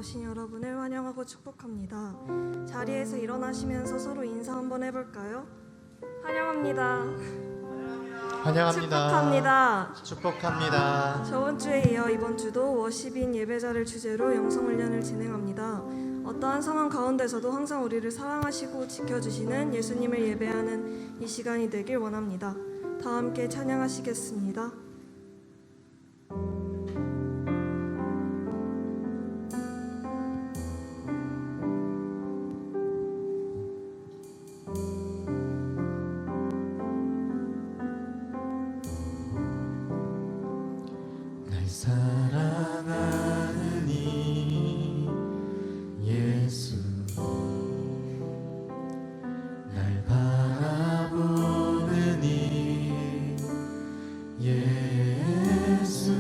오신 여러분을 환영하고 축복합니다. 자리에서 일어나시면서 서로 인사 한번 해볼까요? 환영합니다. 환영합니다. 축복합니다. 축복합니다. 저번 주에 이어 이번 주도 워십인 예배자를 주제로 영성훈련을 진행합니다. 어떠한 상황 가운데서도 항상 우리를 사랑하시고 지켜주시는 예수님을 예배하는 이 시간이 되길 원합니다. 다 함께 찬양하시겠습니다. 날 사랑하는 이 예수, 날 바라보는 이 예수,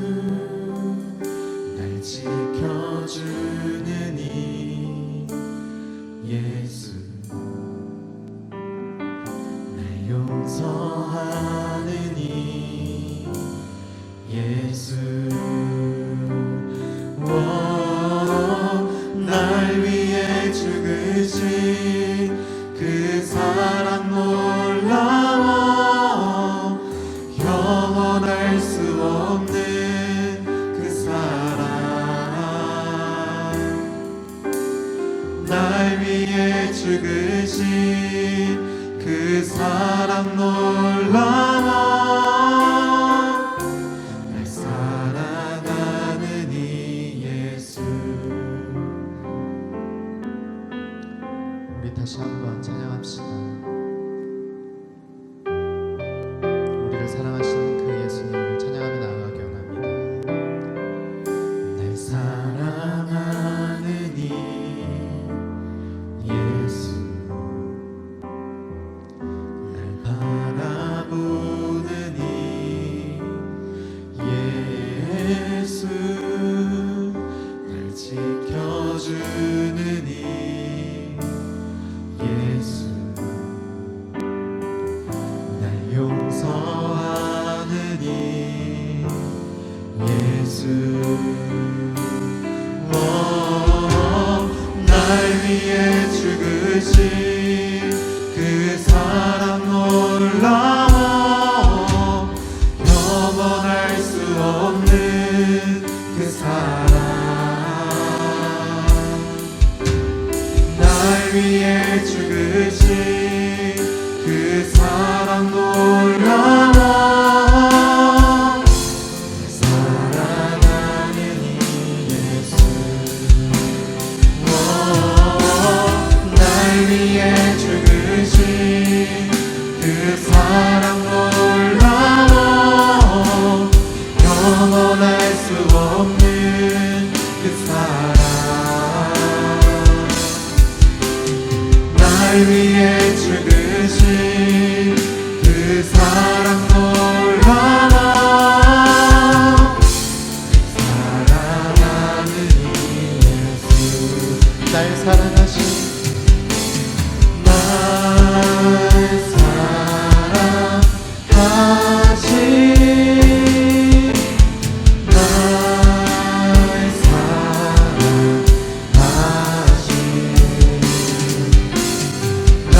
날 지켜주는 이 예수, 날 용서하는 이 예수, 날 위해 죽으신 그 사랑 놀라워, 영원할 수 없는 그 사랑, 날 위해 죽으신 그 사랑 놀라워, 다시 한번 찬양합시다. 우리를 사랑하시는 그 예수님을 찬양하며 나아가기 원합니다. 날 사랑하는 이 예수, 날 바라보는 이 예수, 날 지켜주는 이 예수, 날 용서하는 이 예수, 날 위해 죽으신 그 사랑 놀라워, 영원할 수 없는 그 사랑, 날 위해 죽으신 그 사랑 놀라워, 사랑하는 이 예수, 날 위해 죽으신 그 사랑 놀라워, 영원할 수 없는 그 사랑, 날 위해 죽으신 그 사랑 놀라워, 사랑하는 이 예수, 날 사랑하신, 날 사랑하신, 날 사랑하신, 날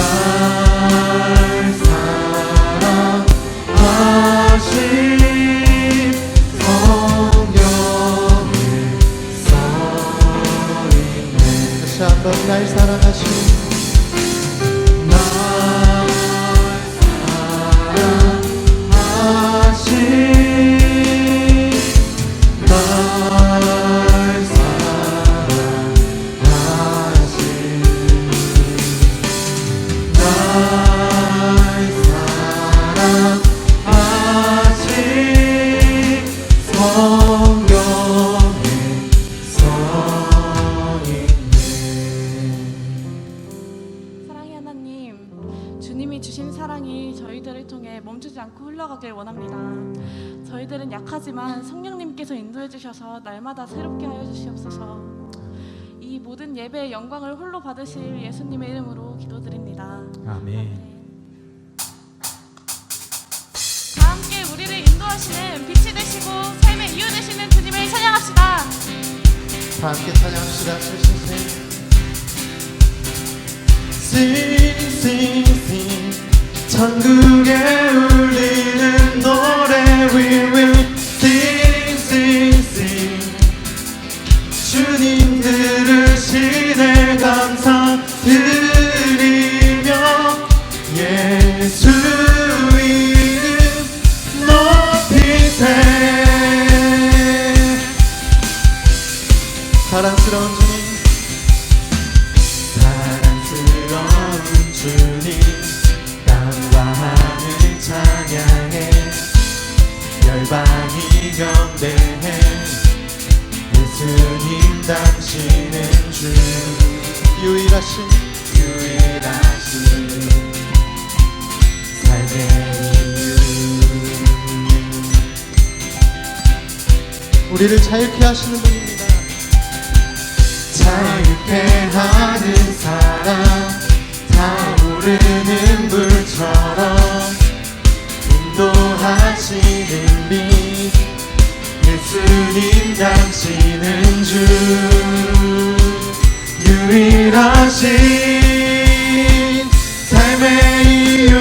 사랑하신 성경에 써있네. 다시 한번 날 사랑하신, 날 사랑하신, 날 사랑하신, 날 사랑하신 성경에 써있네. 사랑의 하나님, 주님이 주신 사랑이 저희들을 통해 멈추지 않고 흘러가길 원합니다. 저희들은 약하지만 성령님께서 인도해 주셔서 날마다 새롭게 하여 주시옵소서. 이 모든 예배의 영광을 홀로 받으실 예수님의 이름으로 기도드립니다. 아멘. 다 함께 우리를 인도하시는 빛이 되시고 삶의 이유 되시는 주님을 찬양합시다. 다 함께 찬양합시다. Sing, sing, sing. 천국에 울리는 노래 We will sing, sing, sing. 주님 들으시네 감사드리며 예수 이름 높이세. 사랑스러운 주님, 사랑스러운 주님, 땅과 하늘 찬양해 열방이 경배해 예수님 당신은 주 유일하신 삶의 이유. 우리를 자유케 하시는 분입니다. 자유케 하는 사랑 타오르는 불처럼 인도하시는 빛 예수님 당신은 주 유일하신 삶의 이유.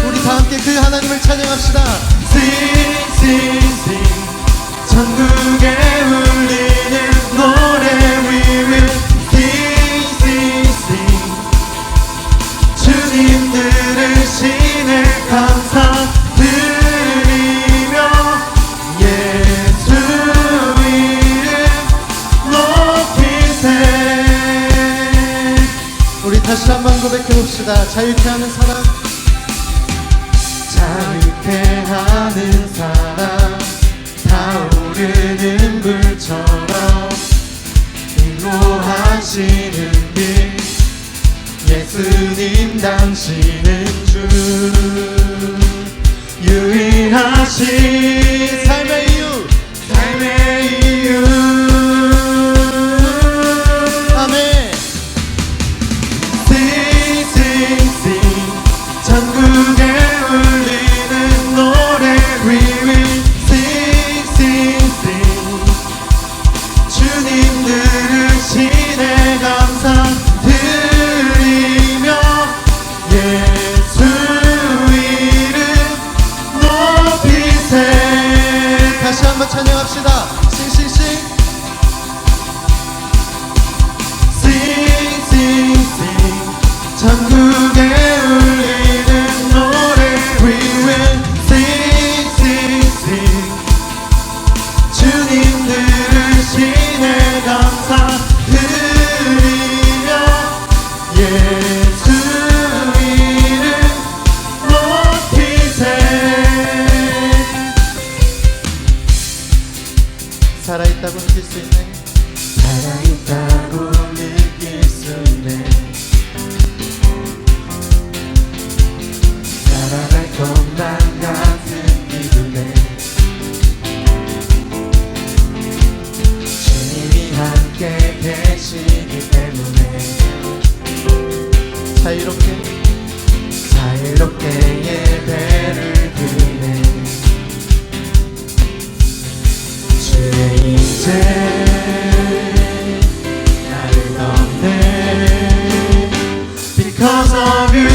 우리 다 함께 그 하나님을 찬양합시다. Sing, sing, sing. 천국에 울리는 노래 We will sing, sing, sing. 주님 들으시네 감사드리며 예수 이름 높이세. 우리 다시 한번 고백해봅시다. 자유케 하는 사랑, 자유케 하는 사랑 타오르는 불처럼 인도하시는 빛 예수님 당신은 주 유일하신 삶의 이유, 삶의 이유. 아멘. Sing, sing, sing. 천국에 울리는 노래 We will sing, sing, sing. 주님 들으시네 감사드리며 예수 이름 높이세. 다시 한번 찬양합시다. 싱싱싱. Sing, sing, sing. 천국에 울리는 노래 We will sing, sing, sing. 주님 들으시네 감사드리며 예수 이름 높이세. 살아있다고 느낄 수 있네. 살아있다고 느낄 수 있네. 살아갈 것만 같은 기분에 주님이 함께 계시기 때문에 자유롭게 예배를 드리네. 주의 임재 나를 덮네. Because of you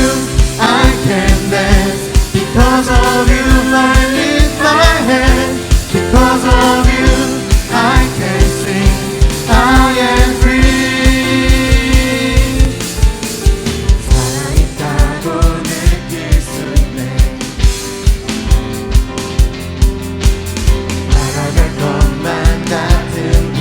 I can dance. Because of you I lift my hand. Because of you I can sing. I am free. 살아있다고 느낄 수 있네. 살아갈 것만 같은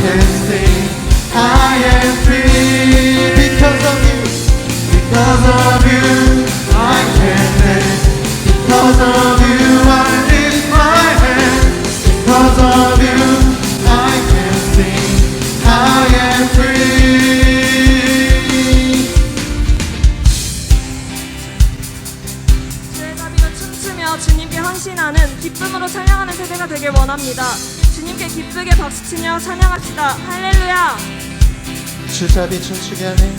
can sing, I am free. Because of you, because of you, I can dance. Because of you, I lift my hands. Because of you, I can sing, I am free. 주의 자비로 춤추며 주님께 헌신하는 기쁨으로 찬양하는 세대가 되길 원합니다. 주님께 기쁘게 박수치며 찬양합시다. 할렐루야. 주잡이 춤추게 하네.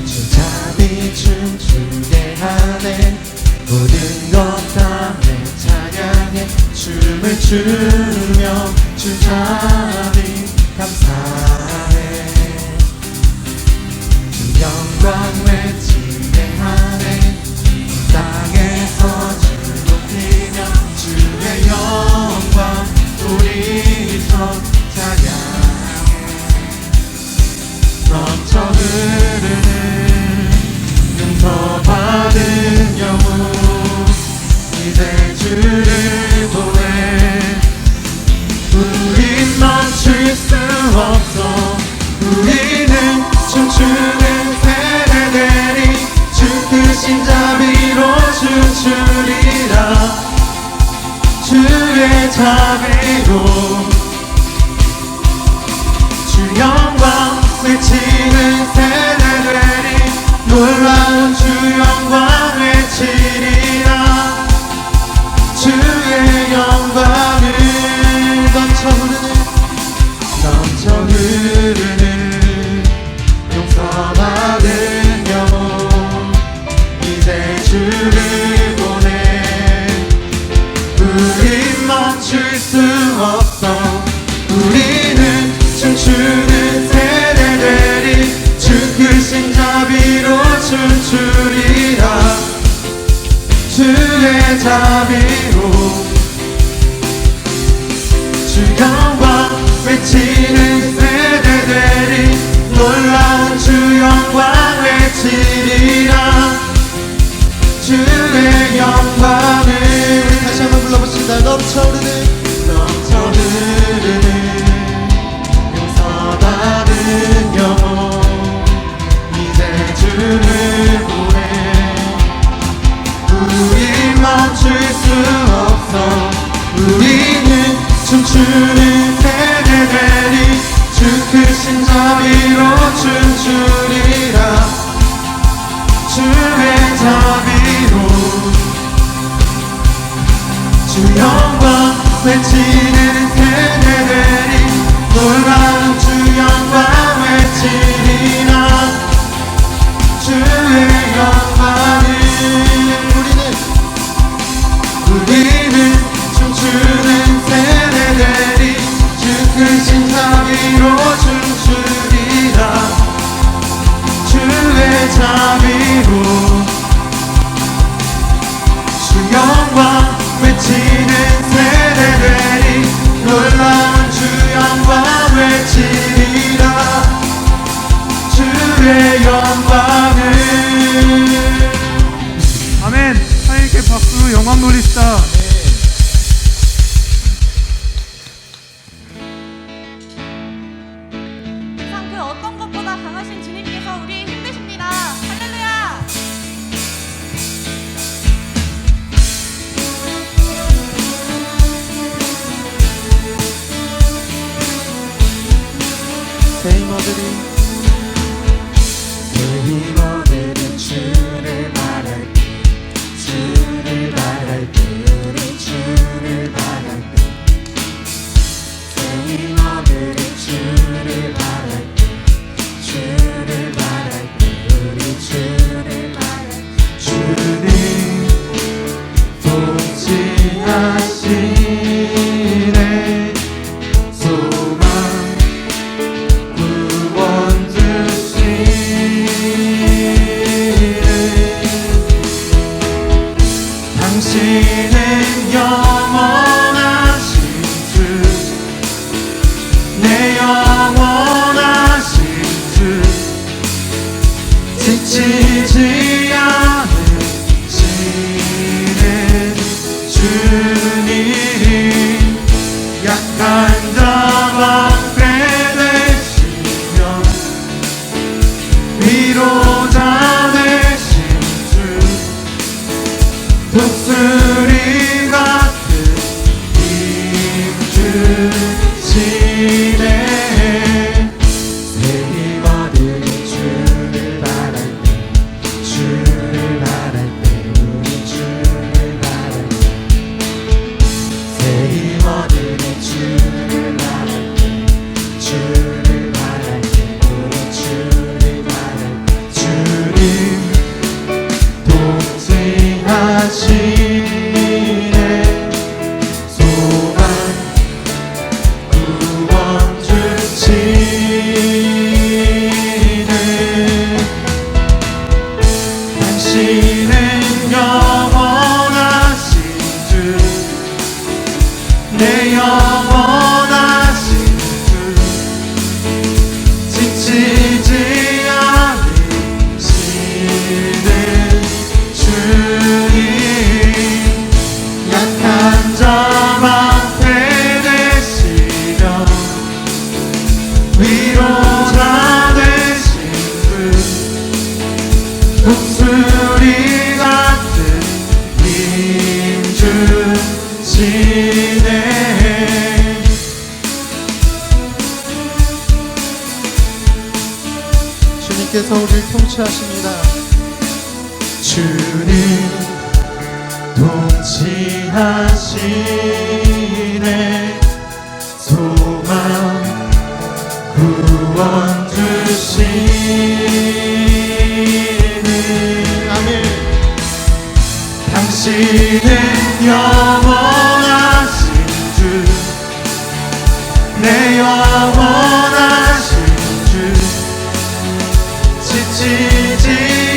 주잡이 춤추게 하네. 모든 것 다 내 찬양해. 춤을 추며 주잡이 감사해. 주 영광 외치게 하네. 땅에서 주를 높이며 주의 영광 우리서 찬양해. 넘쳐 흐르는 용서받은 영혼 이제 주를 보내. 우린 멈출 수 없어. 우리는 춤추는 세대들이 주 크신 자비로 춤추리라. 주의 자비로 주 영광 외치는 세대들이 놀라운 주 영광 외치리라. 주의 영광을 넘쳐 흐르는 용서받은 영혼 이제 주를 보내. 우린 멈출 수 없어. 우리는 춤추는 세대들이 주 크신 자비로 춤추리라. 주의 자비로 주 영광 외치는 세대들이 놀라운 주 영광 외치리라. 주의 영광을 우리 다시 한번 불러봅시다. 넘쳐 흐르는 용서받은 영혼 이제 주를 보내. 우리 멈출 수 없어. 우리는 춤추는 세대들이 주 크신 자비로 춤추리라. 주의 자비로 주 영광 외치는 세대들이 놀라운 주 영광 외치리라. 주의 영광을 우리는 춤추는 세대들이 주 크신 자비로 춤추리라. 주의 자비로 주 영광 외치는 세대들이 놀라운 주 영광 외치리라. 주의 영광을. 아멘. 하나님께 박수 영광 돌립시다. 세상 그 어떤 것보다 강하신 주님께서 우리의 힘 되십니다. 할렐루야. 새 힘어들이 주를 바랄 때 주를 바랄 때 우리 주를 바랄 때 새 힘어들이 주를 바랄 때 주를 바랄 때 우리 주를 바랄 때 주님 통치하시네. 소망 구원 주시네. 당신은 영원하신 주, 내 영원하신 주, 지치지 않으시는 주님. 약한 자 방패 주님께서 우리를 통치하십니다. 주님 통치하시네. 소망 구원 주시는 아멘. 당신은 영원하신 주, 내 영원하신 주, 지치지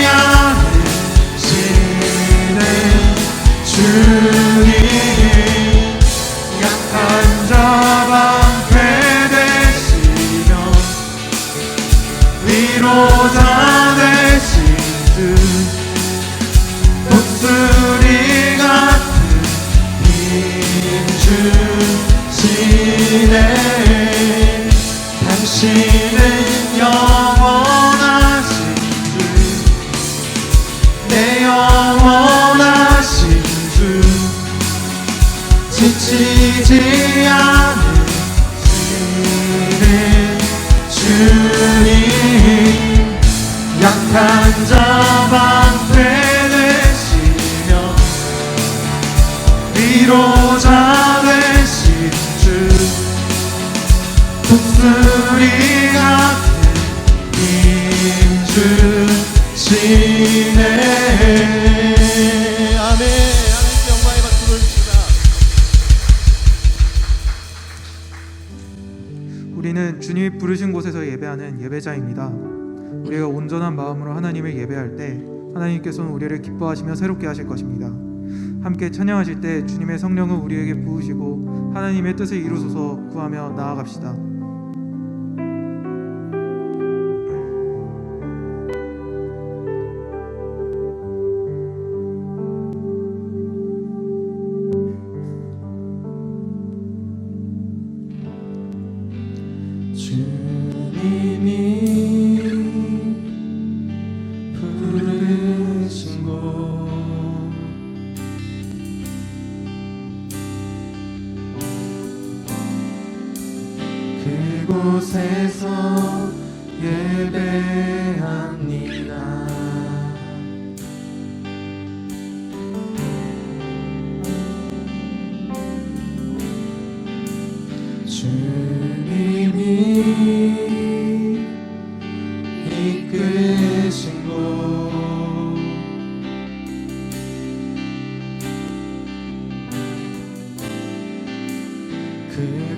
않으시는 주님. 약한 자 방패 되시며 위로자 되신 주, 독수리 같은 힘 주시네. 당신은 영원하신 주, 내 영원하신 주, 지치지 않으시는 주님. 약한 자 방패 되시며 위로자 되신 주, 독수리 같은 힘 주시네. 아멘. 하나님께 영광의 박수 돌립시다. 우리는 주님이 부르신 곳에서 예배하는 예배자입니다. 우리가 온전한 마음으로 하나님을 예배할 때 하나님께서는 우리를 기뻐하시며 새롭게 하실 것입니다. 함께 찬양하실 때 주님의 성령을 우리에게 부으시고 하나님의 뜻을 이루소서 구하며 나아갑시다. 주님이 부르신 곳, 그곳에서 예배합니다. 주님이 이끄신 곳,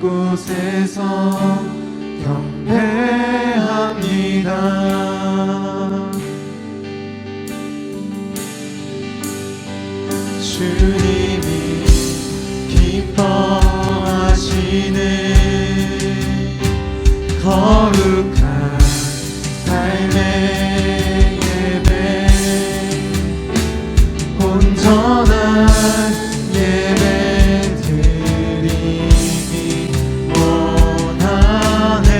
그곳에서 경배합니다. 주님이 기뻐하시는 거룩한 삶의 예배, 온전한 예배 드리기 원하네.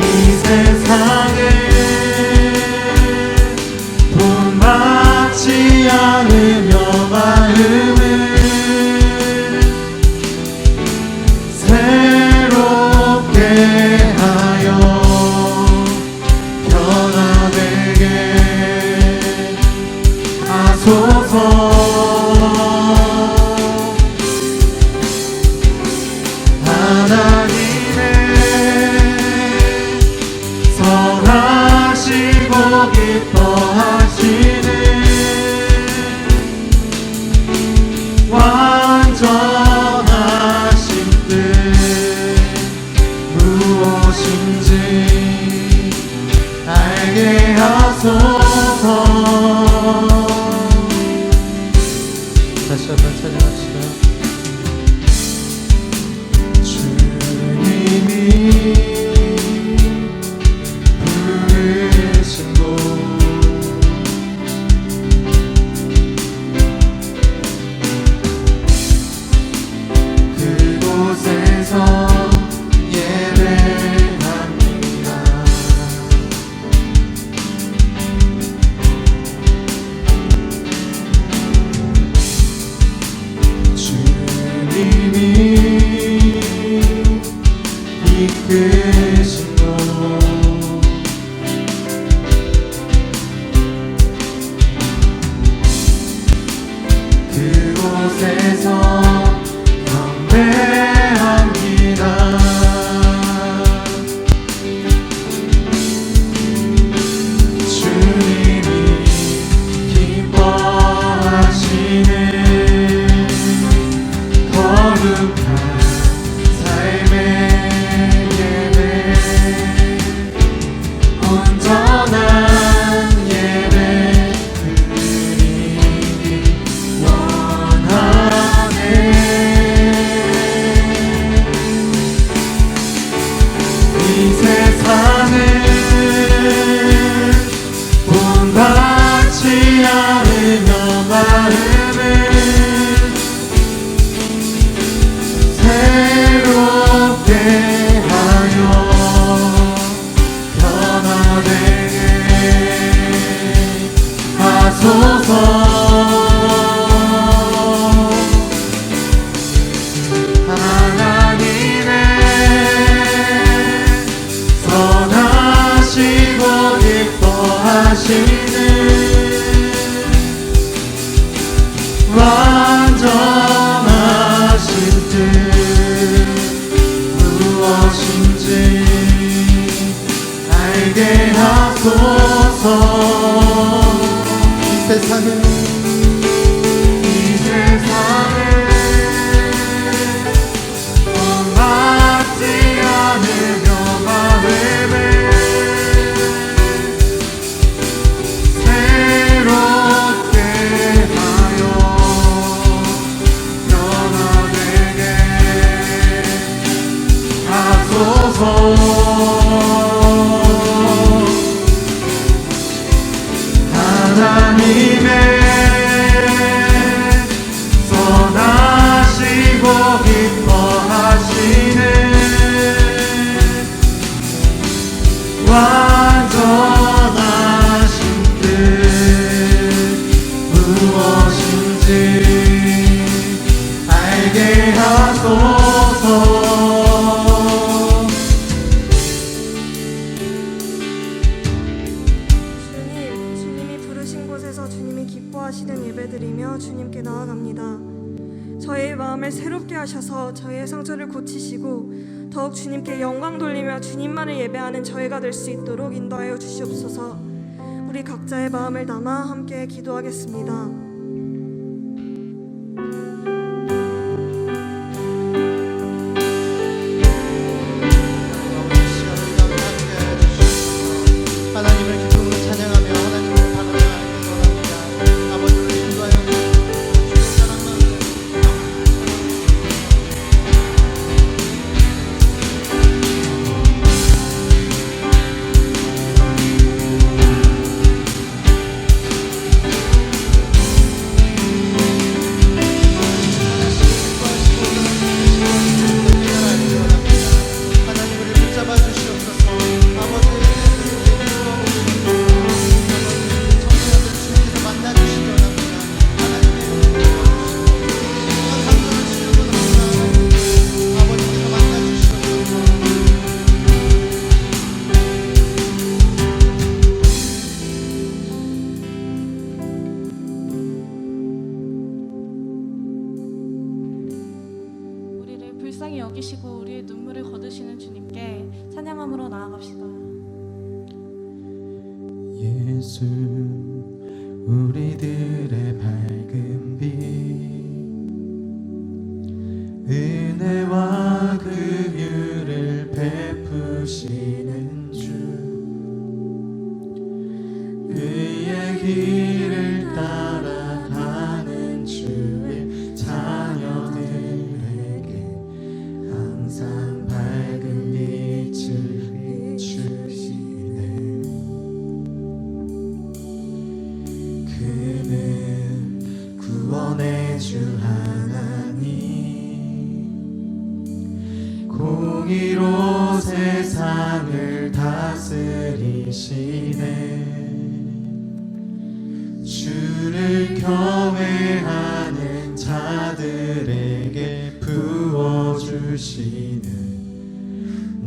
이 세상에 돈 받지 않으며 마음을 새롭게 하여 변화되게 하소서. 하나님의 선하시고 기뻐하시는 완전하신 뜻 무엇인지 알게 하소서. 다시 한번 찬양합시다. 주님이 부르신 곳, 그곳에서 예배합니다. 거룩한 삶의 예배 온전한 예배 드리기 원하네. 이 세상을 본받지 않으며 마음을 새롭게 하여 변화되게 하소서. 하나님의 선하시고 기뻐하시는 완전하신 뜻 무엇인지 알게 하소서. 이 세상은 본받지 않으며 마음을 새롭게 하여 변화되게 하소서. 하나님의 선하시고 기뻐하시는 완전하신 뜻 무엇인지 알게 하소서. 주님이 부르신 곳에서 주님이 기뻐하시는 예배드리며 주님께 나아갑니다. 저희의 마음을 새롭게 하셔서 저희의 상처를 고치시고 더욱 주님께 영광 돌리며 주님만을 예배하는 저희가 될 수 있도록 인도하여 주시옵소서. 우리 각자의 마음을 담아 함께 기도하겠습니다. 하나님을 기쁨으로 찬양하며 하나님을 바라보기 원합니다. 아버지를 인도하여 주시옵소서. 사랑하는 하나님을 붙잡아 주시옵소서. 아버지 청소년들 주님께서 만나 주시기 원합니다. 하나님의 감동을 주시기 원합니다. 아버지께서 만나 주시옵소서. 우리를 불쌍히 여기시고 우리의 눈물을 거두시는 주님께 찬양함으로 나아갑시다. 예수 우리들의 밝은 빛 은혜와 긍휼을 베푸시는 주 의의 길을 따라가는 주의 자녀들에게 항상 밝은 빛을 비추시네. 그는 구원의 주 하나님 공의로 세상을 다스리시네. 주를 경외하는 자들에게 부어주시는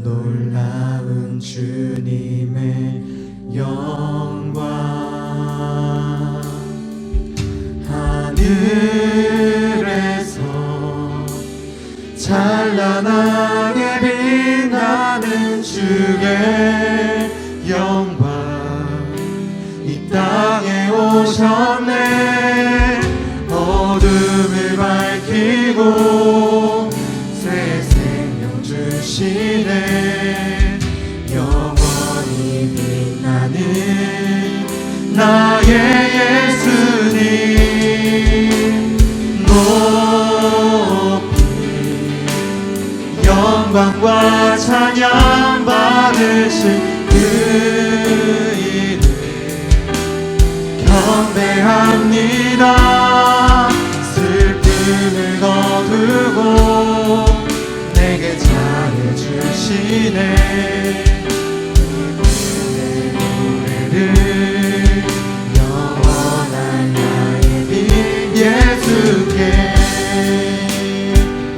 놀라운 주님의 영광. 하늘에서 찬란하게 빛나는 주의 영광 이 땅에 오셨네. 어둠을 밝히고 주시네. 영원히 빛나는 나의 예수님 높이 영광과 찬양 받으신 그 이름 경배합니다. 슬픔을 거두고 내게 잘해주시네. 내 노래를 영원한 나의 빛 예수께.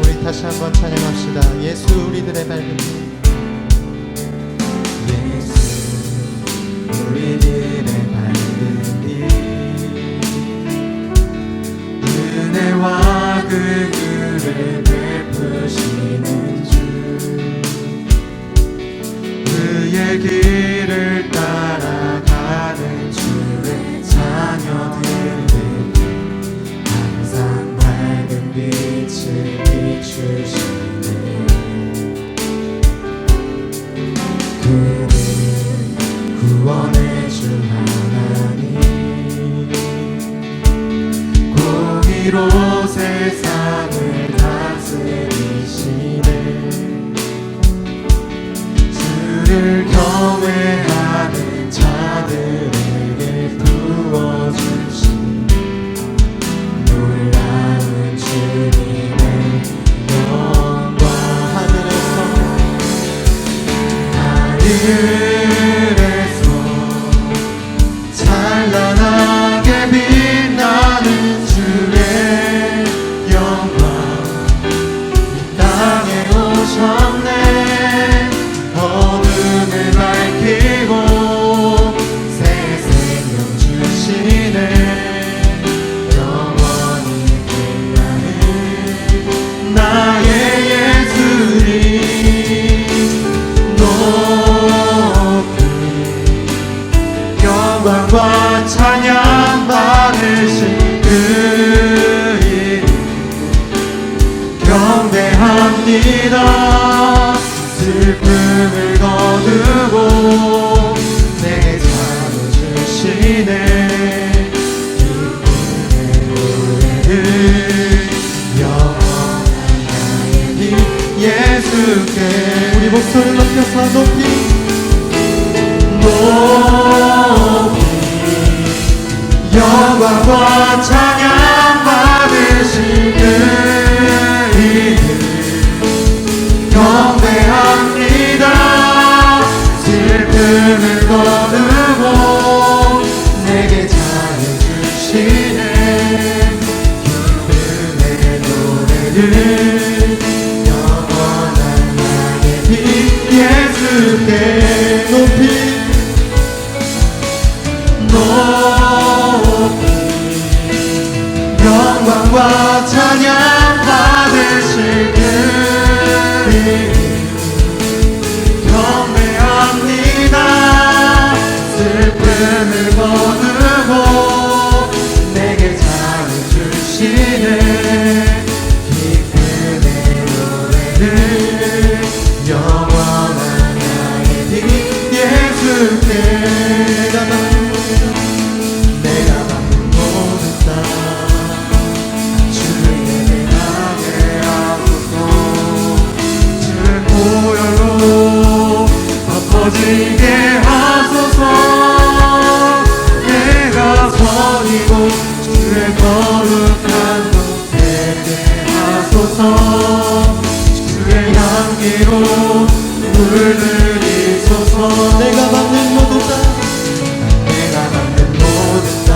우리 다시 한번 찬양합시다. 예수 우리들의 밝은 빛. 예수 우리들의 밝은 빛. 은혜와 긍휼을 베푸시는 주. 그의 길을 따라가는 주의 자녀들은 항상 밝은 빛을 비추시네. 그는 구원의 주 하나님 공의로 세상을 다스리시네. 주를 경외하는 자들에게 부어주신 놀라운 주님의 영광. 하늘에서 찬란하게 빛나는 주의 영광 이 땅에 오셨네. 어둠을 밝히고 새 생명 주시네. 영원히 빛나는 나의 예수님 높이 영광과 찬양 받으신 그 이름 경배합니다. 슬픔을 거두고 내게 잘해주시네. 기쁨의 노래를 영원한 나의 빛 예수께. 우리 목소리를 높여서 높이 영광과 찬양 받으신 그 이름 경배합니다. 슬픔을 거두고 내게 잘해주시네. 기쁨의 노래를 영원한 나의 빛 예수께. 높이 영광과 찬양 받으실 그 이름 경배합니다. 슬픔을 거두고 내게 잘해주시네. 기쁨의 노래를 영원한 나의 빛 예수께. 내가 받는 모든 땅 주를 예배하게 하소서. 주의 보혈로 덮어지게 하소서. 내가 선이고 주의 거룩한 곳 되게 하소서. 주의 향기로 물들이소서. 내가 받는 모든 땅 내가 받는 모든 땅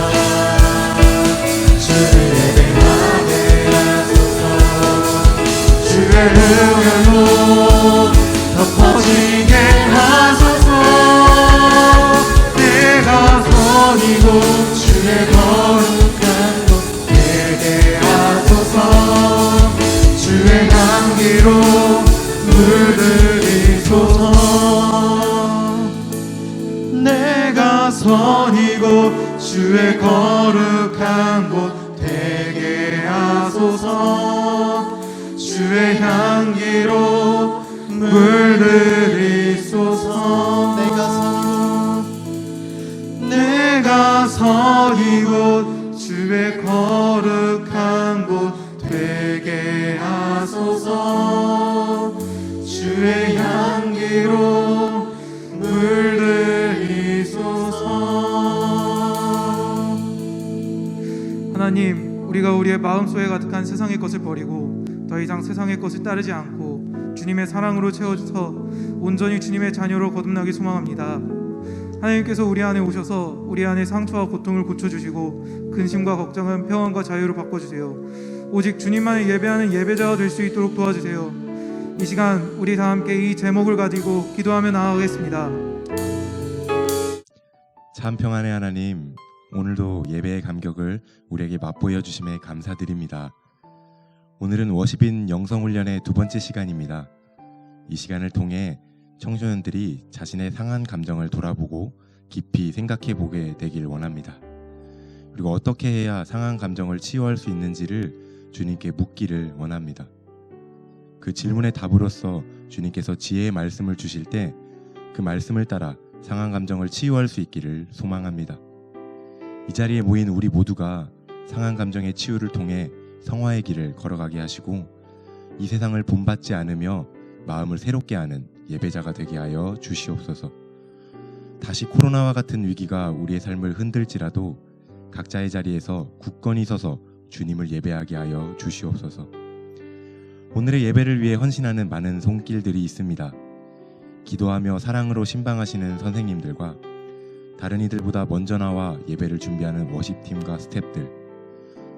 주를 예배하게 하소서. 주의 은혜로 덮어지게 하소서. 내가 선이고 주의 거룩한 곳 되게 하소서. 주의 향기로 물들이소서. 내가 선이고 주의 거룩한 곳 되게 하소서. 주의 향기로 물 하소서. 주의 향기로 물들이소서. 하나님, 우리가 우리의 마음속에 가득한 세상의 것을 버리고 더 이상 세상의 것을 따르지 않고 주님의 사랑으로 채워져서 온전히 주님의 자녀로 거듭나기 소망합니다. 하나님께서 우리 안에 오셔서 우리 안의 상처와 고통을 고쳐주시고 근심과 걱정은 평안과 자유로 바꿔주세요. 오직 주님만을 예배하는 예배자가 될 수 있도록 도와주세요. 이 시간 우리 다 함께 이 제목을 가지고 기도하며 나아가겠습니다. 참 평안의 하나님, 오늘도 예배의 감격을 우리에게 맛보여 주심에 감사드립니다. 오늘은 워십인 영성훈련의 두 번째 시간입니다. 이 시간을 통해 청소년들이 자신의 상한 감정을 돌아보고 깊이 생각해 보게 되길 원합니다. 그리고 어떻게 해야 상한 감정을 치유할 수 있는지를 주님께 묻기를 원합니다. 그 질문의 답으로서 주님께서 지혜의 말씀을 주실 때 그 말씀을 따라 상한 감정을 치유할 수 있기를 소망합니다. 이 자리에 모인 우리 모두가 상한 감정의 치유를 통해 성화의 길을 걸어가게 하시고 이 세상을 본받지 않으며 마음을 새롭게 하는 예배자가 되게 하여 주시옵소서. 다시 코로나와 같은 위기가 우리의 삶을 흔들지라도 각자의 자리에서 굳건히 서서 주님을 예배하게 하여 주시옵소서. 오늘의 예배를 위해 헌신하는 많은 손길들이 있습니다. 기도하며 사랑으로 신방하시는 선생님들과 다른 이들보다 먼저 나와 예배를 준비하는 워십팀과 스태프들,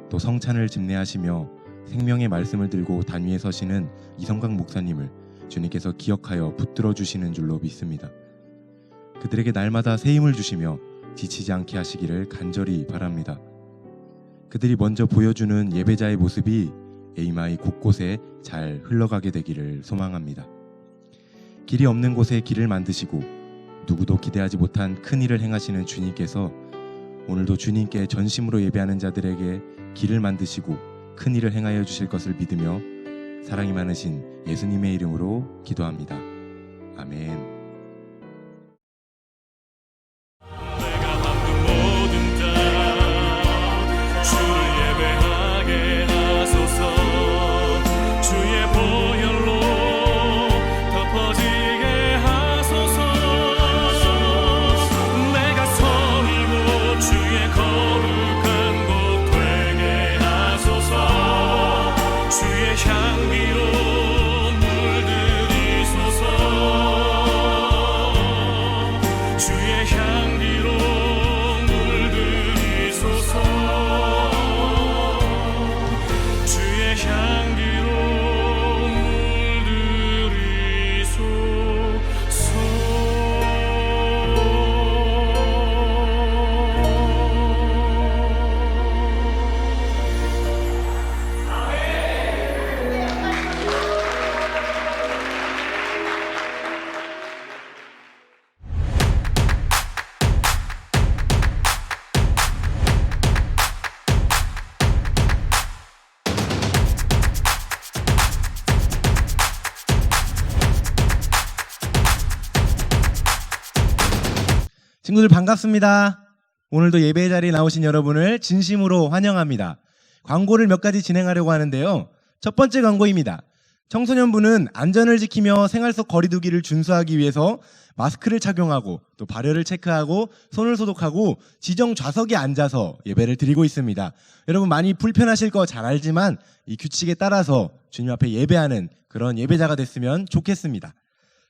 또 성찬을 집례하시며 생명의 말씀을 들고 단위에 서시는 이성광 목사님을 주님께서 기억하여 붙들어 주시는 줄로 믿습니다. 그들에게 날마다 새 힘을 주시며 지치지 않게 하시기를 간절히 바랍니다. 그들이 먼저 보여주는 예배자의 모습이 에이마이 곳곳에 잘 흘러가게 되기를 소망합니다. 길이 없는 곳에 길을 만드시고 누구도 기대하지 못한 큰 일을 행하시는 주님께서 오늘도 주님께 전심으로 예배하는 자들에게 길을 만드시고 큰 일을 행하여 주실 것을 믿으며 사랑이 많으신 예수님의 이름으로 기도합니다. 아멘. 친구들 반갑습니다. 오늘도 예배 자리에 나오신 여러분을 진심으로 환영합니다. 광고를 몇 가지 진행하려고 하는데요. 첫 번째 광고입니다. 청소년부는 안전을 지키며 생활 속 거리 두기를 준수하기 위해서 마스크를 착용하고 또 발열을 체크하고 손을 소독하고 지정 좌석에 앉아서 예배를 드리고 있습니다. 여러분 많이 불편하실 거 잘 알지만 이 규칙에 따라서 주님 앞에 예배하는 그런 예배자가 됐으면 좋겠습니다.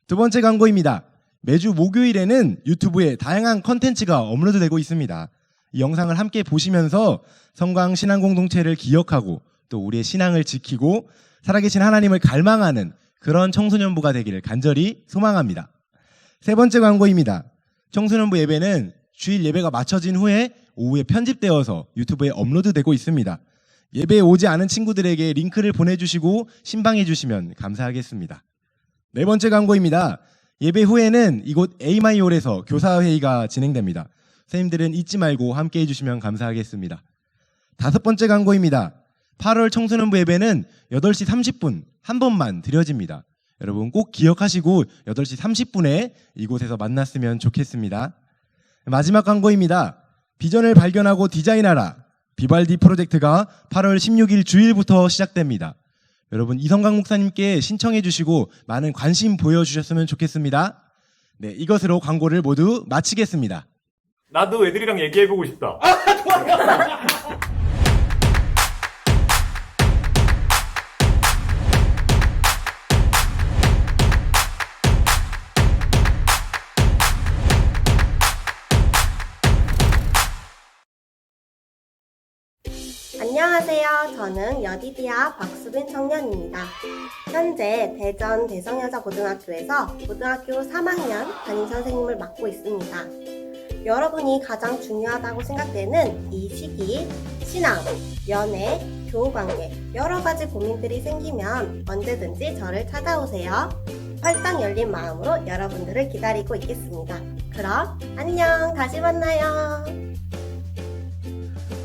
두 번째 광고입니다. 매주 목요일에는 유튜브에 다양한 컨텐츠가 업로드되고 있습니다. 이 영상을 함께 보시면서 성광 신앙 공동체를 기억하고 또 우리의 신앙을 지키고 살아계신 하나님을 갈망하는 그런 청소년부가 되기를 간절히 소망합니다. 세 번째 광고입니다. 청소년부 예배는 주일 예배가 마쳐진 후에 오후에 편집되어서 유튜브에 업로드되고 있습니다. 예배에 오지 않은 친구들에게 링크를 보내주시고 신방해 주시면 감사하겠습니다. 네 번째 광고입니다. 예배 후에는 이곳 에이마이홀에서 교사회의가 진행됩니다. 선생님들은 잊지 말고 함께 해주시면 감사하겠습니다. 다섯 번째 광고입니다. 8월 청소년부 예배는 8시 30분 한 번만 드려집니다. 여러분 꼭 기억하시고 8시 30분에 이곳에서 만났으면 좋겠습니다. 마지막 광고입니다. 비전을 발견하고 디자인하라. 비발디 프로젝트가 8월 16일 주일부터 시작됩니다. 여러분 이성강 목사님께 신청해 주시고 많은 관심 보여주셨으면 좋겠습니다. 네, 이것으로 광고를 모두 마치겠습니다. 나도 애들이랑 얘기해보고 싶다. 안녕하세요. 저는 여디디아 박수빈 청년입니다. 현재 대전 대성여자고등학교에서 고등학교 3학년 담임선생님을 맡고 있습니다. 여러분이 가장 중요하다고 생각되는 이 시기, 신앙, 연애, 교우관계, 여러가지 고민들이 생기면 언제든지 저를 찾아오세요. 활짝 열린 마음으로 여러분들을 기다리고 있겠습니다. 그럼 안녕, 다시 만나요.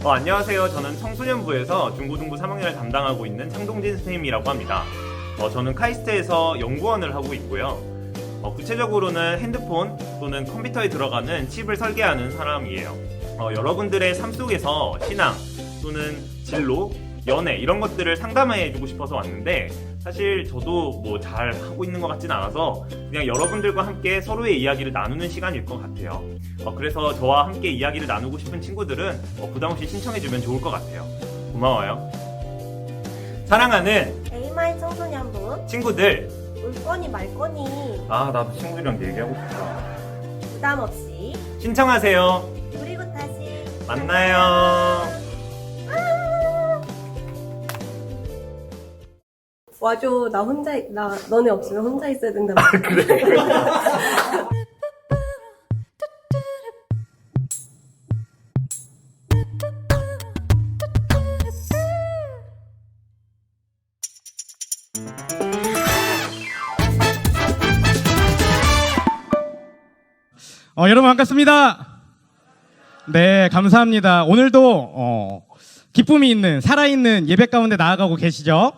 안녕하세요. 저는 청소년부에서 중고등부 3학년을 담당하고 있는 창동진 선생님이라고 합니다. 저는 카이스트에서 연구원을 하고 있고요. 구체적으로는 핸드폰 또는 컴퓨터에 들어가는 칩을 설계하는 사람이에요. 여러분들의 삶 속에서 신앙 또는 진로, 연애 이런 것들을 상담해주고 싶어서 왔는데 사실 저도 뭐 잘 하고 있는 것 같진 않아서 그냥 여러분들과 함께 서로의 이야기를 나누는 시간일 것 같아요. 그래서 저와 함께 이야기를 나누고 싶은 친구들은 부담없이 신청해주면 좋을 것 같아요. 고마워요. 사랑하는 에이마이 청소년부 친구들. 울 거니 말 거니 나도 친구들이랑 얘기하고 싶다. 부담 없이 신청하세요. 그리고 다시 만나요. 와줘. 나 너네 없으면 혼자 있어야 된다. 여러분 반갑습니다. 네, 감사합니다. 오늘도 기쁨이 있는 살아있는 예배 가운데 나아가고 계시죠?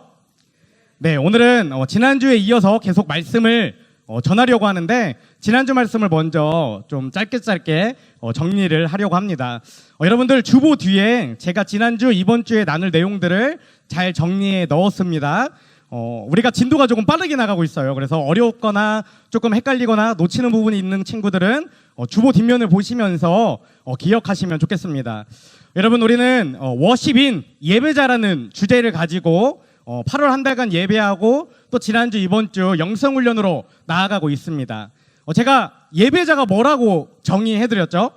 네, 오늘은 지난주에 이어서 계속 말씀을 전하려고 하는데 지난주 말씀을 먼저 좀 짧게 정리를 하려고 합니다. 여러분들 주보 뒤에 제가 지난주 이번 주에 나눌 내용들을 잘 정리해 넣었습니다. 우리가 진도가 조금 빠르게 나가고 있어요. 그래서 어렵거나 조금 헷갈리거나 놓치는 부분이 있는 친구들은 주보 뒷면을 보시면서 기억하시면 좋겠습니다. 여러분, 우리는 워십인 예배자라는 주제를 가지고 8월 한 달간 예배하고 또 지난주 이번 주 영성훈련으로 나아가고 있습니다. 제가 예배자가 뭐라고 정의해드렸죠?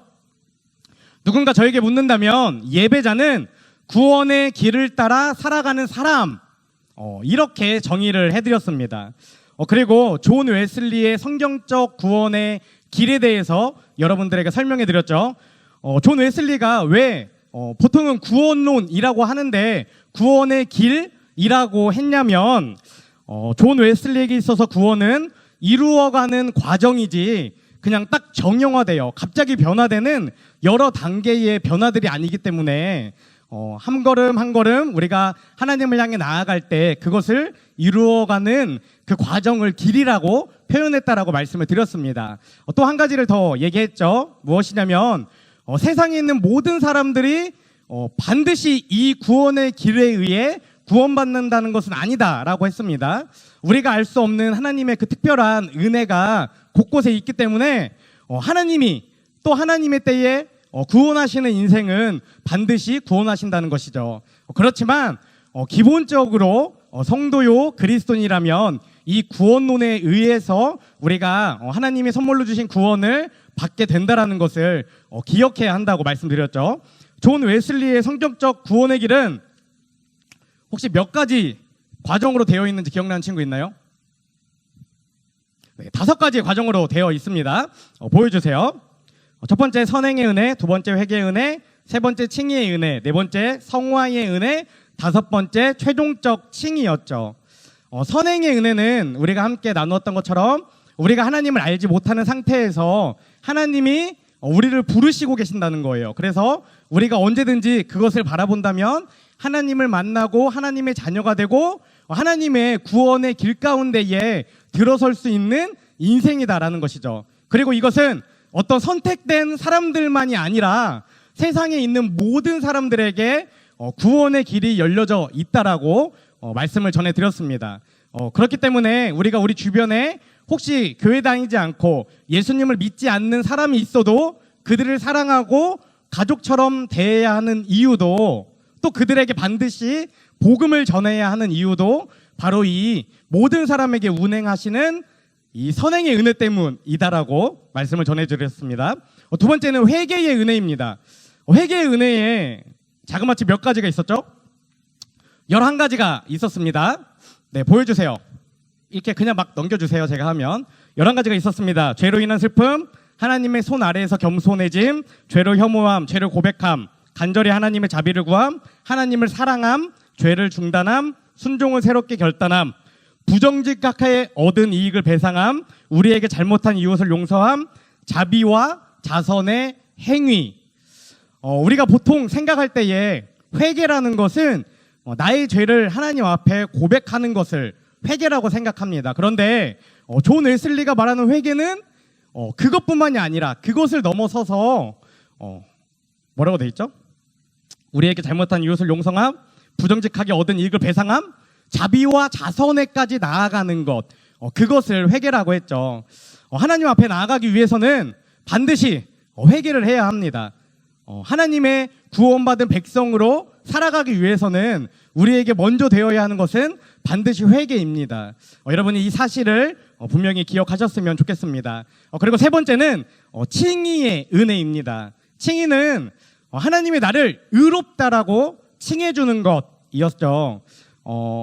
누군가 저에게 묻는다면 예배자는 구원의 길을 따라 살아가는 사람, 이렇게 정의를 해드렸습니다. 그리고 존 웨슬리의 성경적 구원의 길에 대해서 여러분들에게 설명해드렸죠. 존 웨슬리가 왜 보통은 구원론이라고 하는데 구원의 길이라고 했냐면 존 웨슬리에게 있어서 구원은 이루어가는 과정이지 그냥 딱 정형화되어 갑자기 변화되는 여러 단계의 변화들이 아니기 때문에 한 걸음 한 걸음 우리가 하나님을 향해 나아갈 때 그것을 이루어가는 그 과정을 길이라고 표현했다라고 말씀을 드렸습니다. 또 한 가지를 더 얘기했죠. 무엇이냐면 세상에 있는 모든 사람들이 반드시 이 구원의 길에 의해 구원받는다는 것은 아니다라고 했습니다. 우리가 알 수 없는 하나님의 그 특별한 은혜가 곳곳에 있기 때문에 하나님이 또 하나님의 때에 구원하시는 인생은 반드시 구원하신다는 것이죠. 그렇지만 기본적으로 성도요 그리스도인이라면 이 구원론에 의해서 우리가 하나님이 선물로 주신 구원을 받게 된다는 것을 기억해야 한다고 말씀드렸죠. 존 웨슬리의 성경적 구원의 길은 혹시 몇 가지 과정으로 되어 있는지 기억나는 친구 있나요? 네, 5가지의 과정으로 되어 있습니다. 보여주세요. 첫 번째 선행의 은혜, 두 번째 회개의 은혜, 세 번째 칭의의 은혜, 네 번째 성화의 은혜, 5번째 최종적 칭의였죠. 선행의 은혜는 우리가 함께 나누었던 것처럼 우리가 하나님을 알지 못하는 상태에서 하나님이 우리를 부르시고 계신다는 거예요. 그래서 우리가 언제든지 그것을 바라본다면 하나님을 만나고 하나님의 자녀가 되고 하나님의 구원의 길 가운데에 들어설 수 있는 인생이다라는 것이죠. 그리고 이것은 어떤 선택된 사람들만이 아니라 세상에 있는 모든 사람들에게 구원의 길이 열려져 있다라고 말씀을 전해드렸습니다. 그렇기 때문에 우리가 우리 주변에 혹시 교회 다니지 않고 예수님을 믿지 않는 사람이 있어도 그들을 사랑하고 가족처럼 대해야 하는 이유도, 또 그들에게 반드시 복음을 전해야 하는 이유도 바로 이 모든 사람에게 운행하시는 이 선행의 은혜 때문이다라고 말씀을 전해드렸습니다. 두 번째는 회개의 은혜입니다. 회개의 은혜에 자그마치 몇 가지가 있었죠? 11가지가 있었습니다. 네, 보여주세요. 이렇게 그냥 막 넘겨주세요. 제가 하면 11가지가 있었습니다. 죄로 인한 슬픔, 하나님의 손 아래에서 겸손해짐, 죄로 혐오함, 죄를 고백함, 간절히 하나님의 자비를 구함, 하나님을 사랑함, 죄를 중단함, 순종을 새롭게 결단함, 부정직하게 얻은 이익을 배상함, 우리에게 잘못한 이웃을 용서함, 자비와 자선의 행위. 우리가 보통 생각할 때에 회개라는 것은 나의 죄를 하나님 앞에 고백하는 것을 회개라고 생각합니다. 그런데 존 웨슬리가 말하는 회개는 그것뿐만이 아니라 그것을 넘어서서 뭐라고 돼 있죠? 우리에게 잘못한 이웃을 용서함, 부정직하게 얻은 이익을 배상함, 자비와 자선에까지 나아가는 것, 그것을 회개라고 했죠. 하나님 앞에 나아가기 위해서는 반드시 회개를 해야 합니다. 하나님의 구원받은 백성으로 살아가기 위해서는 우리에게 먼저 되어야 하는 것은 반드시 회개입니다. 여러분이 이 사실을 분명히 기억하셨으면 좋겠습니다. 그리고 세 번째는 칭의의 은혜입니다. 칭의는 하나님이 나를 의롭다라고 칭해주는 것이었죠.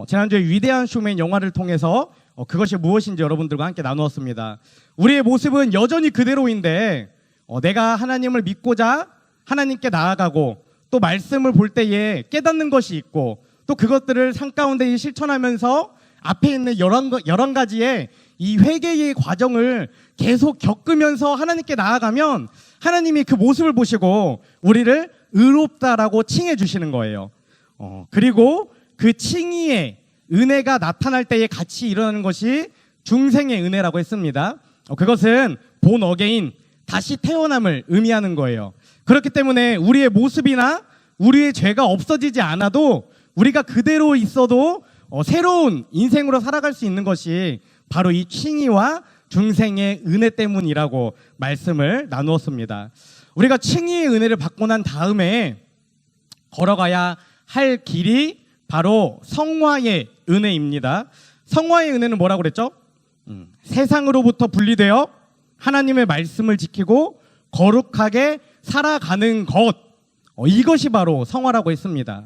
지난주에 위대한 쇼맨 영화를 통해서 그것이 무엇인지 여러분들과 함께 나누었습니다. 우리의 모습은 여전히 그대로인데 내가 하나님을 믿고자 하나님께 나아가고 또 말씀을 볼 때에 깨닫는 것이 있고 또 그것들을 삶 가운데 실천하면서 앞에 있는 11가지의 이 회개의 과정을 계속 겪으면서 하나님께 나아가면 하나님이 그 모습을 보시고 우리를 의롭다라고 칭해 주시는 거예요. 그리고 그 칭의의 은혜가 나타날 때에 같이 일어나는 것이 중생의 은혜라고 했습니다. 그것은 본 어게인, 다시 태어남을 의미하는 거예요. 그렇기 때문에 우리의 모습이나 우리의 죄가 없어지지 않아도 우리가 그대로 있어도 새로운 인생으로 살아갈 수 있는 것이 바로 이 칭의와 중생의 은혜 때문이라고 말씀을 나누었습니다. 우리가 칭의의 은혜를 받고 난 다음에 걸어가야 할 길이 바로 성화의 은혜입니다. 성화의 은혜는 뭐라고 그랬죠? 세상으로부터 분리되어 하나님의 말씀을 지키고 거룩하게 살아가는 것, 이것이 바로 성화라고 했습니다.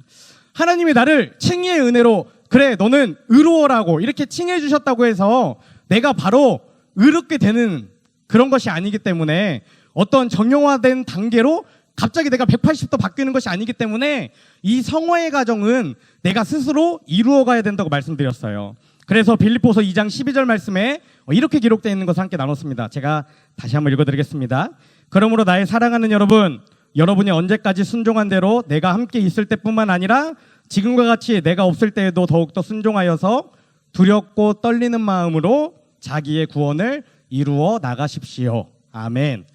하나님이 나를 칭의의 은혜로 그래 너는 의로워라고 이렇게 칭해 주셨다고 해서 내가 바로 의롭게 되는 그런 것이 아니기 때문에 어떤 정형화된 단계로 갑자기 내가 180도 바뀌는 것이 아니기 때문에 이 성화의 과정은 내가 스스로 이루어가야 된다고 말씀드렸어요. 그래서 빌립보서 2장 12절 말씀에 이렇게 기록되어 있는 것을 함께 나눴습니다. 제가 다시 한번 읽어드리겠습니다. 그러므로 나의 사랑하는 여러분, 여러분이 언제까지 순종한 대로 내가 함께 있을 때뿐만 아니라 지금과 같이 내가 없을 때에도 더욱더 순종하여서 두렵고 떨리는 마음으로 자기의 구원을 이루어 나가십시오. 아멘.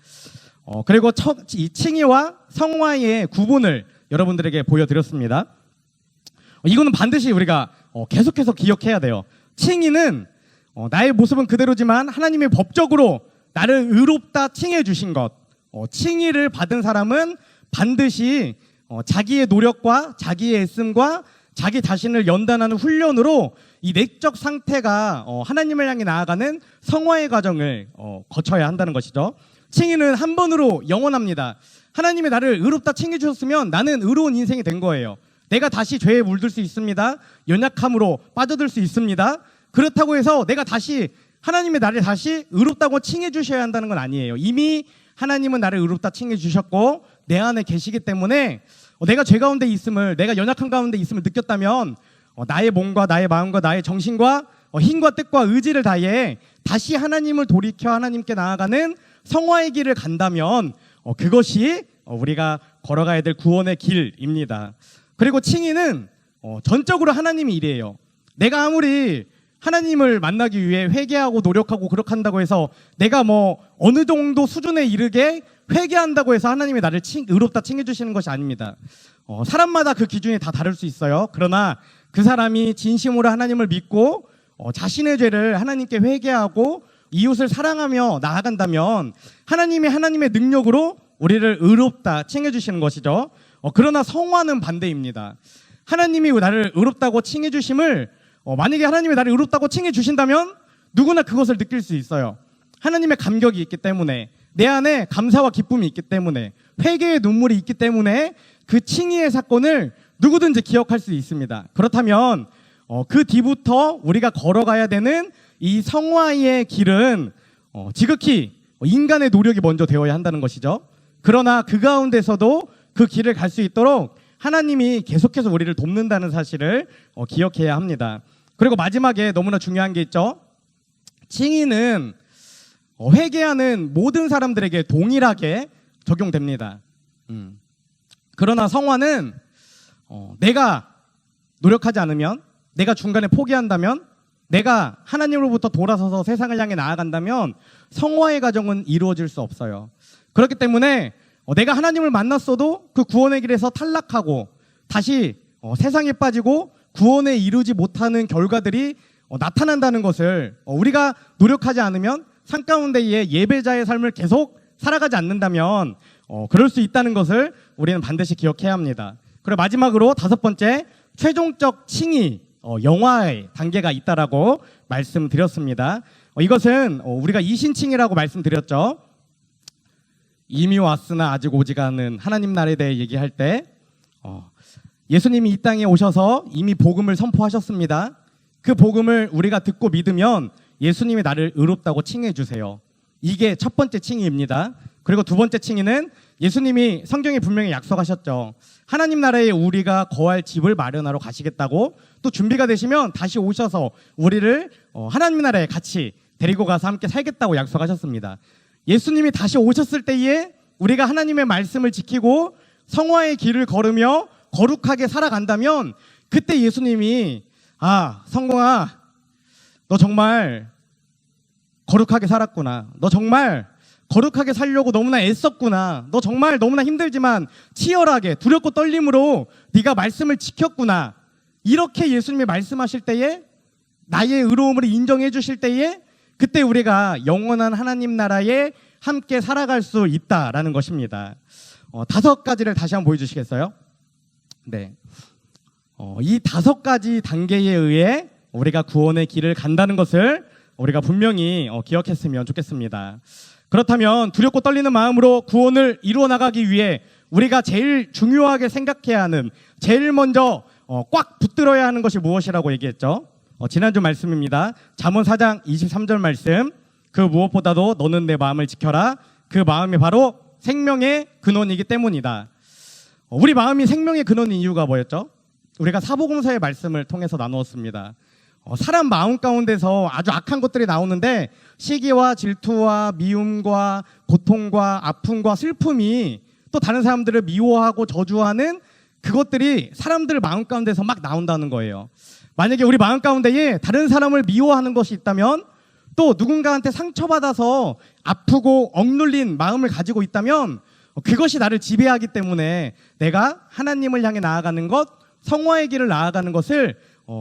그리고 이 칭의와 성화의 구분을 여러분들에게 보여드렸습니다. 이거는 반드시 우리가 계속해서 기억해야 돼요. 칭의는 나의 모습은 그대로지만 하나님이 법적으로 나를 의롭다 칭해 주신 것, 칭의를 받은 사람은 반드시 자기의 노력과 자기의 애씀과 자기 자신을 연단하는 훈련으로 이 내적 상태가 하나님을 향해 나아가는 성화의 과정을 거쳐야 한다는 것이죠. 칭의는 한 번으로 영원합니다. 하나님이 나를 의롭다 칭해 주셨으면 나는 의로운 인생이 된 거예요. 내가 다시 죄에 물들 수 있습니다. 연약함으로 빠져들 수 있습니다. 그렇다고 해서 내가 다시 하나님이 나를 다시 의롭다고 칭해 주셔야 한다는 건 아니에요. 이미 하나님은 나를 의롭다 칭해 주셨고 내 안에 계시기 때문에 내가 죄 가운데 있음을, 내가 연약한 가운데 있음을 느꼈다면 나의 몸과 나의 마음과 나의 정신과 힘과 뜻과 의지를 다해 다시 하나님을 돌이켜 하나님께 나아가는 성화의 길을 간다면 그것이 우리가 걸어가야 될 구원의 길입니다. 그리고 칭의는 전적으로 하나님의 일이에요. 내가 아무리 하나님을 만나기 위해 회개하고 노력하고 그렇게 한다고 해서 내가 어느 정도 수준에 이르게 회개한다고 해서 하나님이 나를 의롭다 칭해 주시는 것이 아닙니다. 사람마다 그 기준이 다 다를 수 있어요. 그러나 그 사람이 진심으로 하나님을 믿고 자신의 죄를 하나님께 회개하고 이웃을 사랑하며 나아간다면 하나님이 하나님의 능력으로 우리를 의롭다 칭해주시는 것이죠. 그러나 성화는 반대입니다. 하나님이 나를 의롭다고 칭해주심을 만약에 하나님이 나를 의롭다고 칭해주신다면 누구나 그것을 느낄 수 있어요. 하나님의 감격이 있기 때문에, 내 안에 감사와 기쁨이 있기 때문에, 회개의 눈물이 있기 때문에 그 칭의의 사건을 누구든지 기억할 수 있습니다. 그렇다면 그 뒤부터 우리가 걸어가야 되는 이 성화의 길은 지극히 인간의 노력이 먼저 되어야 한다는 것이죠. 그러나 그 가운데서도 그 길을 갈 수 있도록 하나님이 계속해서 우리를 돕는다는 사실을 기억해야 합니다. 그리고 마지막에 너무나 중요한 게 있죠. 칭의는 회개하는 모든 사람들에게 동일하게 적용됩니다. 그러나 성화는 내가 노력하지 않으면, 내가 중간에 포기한다면, 내가 하나님으로부터 돌아서서 세상을 향해 나아간다면 성화의 과정은 이루어질 수 없어요. 그렇기 때문에 내가 하나님을 만났어도 그 구원의 길에서 탈락하고 다시 세상에 빠지고 구원에 이루지 못하는 결과들이 나타난다는 것을 우리가 노력하지 않으면, 삶 가운데의 예배자의 삶을 계속 살아가지 않는다면 그럴 수 있다는 것을 우리는 반드시 기억해야 합니다. 그리고 마지막으로 5번째, 최종적 칭의, 영화의 단계가 있다라고 말씀드렸습니다. 이것은 우리가 이신칭이라고 말씀드렸죠. 이미 왔으나 아직 오지가 않은 하나님 나라에 대해 얘기할 때 예수님이 이 땅에 오셔서 이미 복음을 선포하셨습니다. 그 복음을 우리가 듣고 믿으면 예수님이 나를 의롭다고 칭해 주세요. 이게 첫 번째 칭의입니다. 그리고 두 번째 칭의는 예수님이 성경에 분명히 약속하셨죠. 하나님 나라에 우리가 거할 집을 마련하러 가시겠다고, 또 준비가 되시면 다시 오셔서 우리를 하나님 나라에 같이 데리고 가서 함께 살겠다고 약속하셨습니다. 예수님이 다시 오셨을 때에 우리가 하나님의 말씀을 지키고 성화의 길을 걸으며 거룩하게 살아간다면 그때 예수님이 성공아, 너 정말 거룩하게 살았구나. 너 정말 거룩하게 살려고 너무나 애썼구나. 너 정말 너무나 힘들지만 치열하게 두렵고 떨림으로 네가 말씀을 지켰구나. 이렇게 예수님이 말씀하실 때에, 나의 의로움을 인정해 주실 때에, 그때 우리가 영원한 하나님 나라에 함께 살아갈 수 있다라는 것입니다. 5가지를 다시 한번 보여주시겠어요? 네. 이 5가지 단계에 의해 우리가 구원의 길을 간다는 것을 우리가 분명히 기억했으면 좋겠습니다. 그렇다면 두렵고 떨리는 마음으로 구원을 이루어 나가기 위해 우리가 제일 중요하게 생각해야 하는, 제일 먼저 꽉 붙들어야 하는 것이 무엇이라고 얘기했죠? 지난주 말씀입니다. 잠언 4장 23절 말씀. 그 무엇보다도 너는 내 마음을 지켜라. 그 마음이 바로 생명의 근원이기 때문이다. 우리 마음이 생명의 근원인 이유가 뭐였죠? 우리가 사복음서의 말씀을 통해서 나누었습니다. 사람 마음 가운데서 아주 악한 것들이 나오는데, 시기와 질투와 미움과 고통과 아픔과 슬픔이, 또 다른 사람들을 미워하고 저주하는 그것들이 사람들 마음 가운데서 막 나온다는 거예요. 만약에 우리 마음 가운데에 다른 사람을 미워하는 것이 있다면, 또 누군가한테 상처받아서 아프고 억눌린 마음을 가지고 있다면 그것이 나를 지배하기 때문에 내가 하나님을 향해 나아가는 것, 성화의 길을 나아가는 것을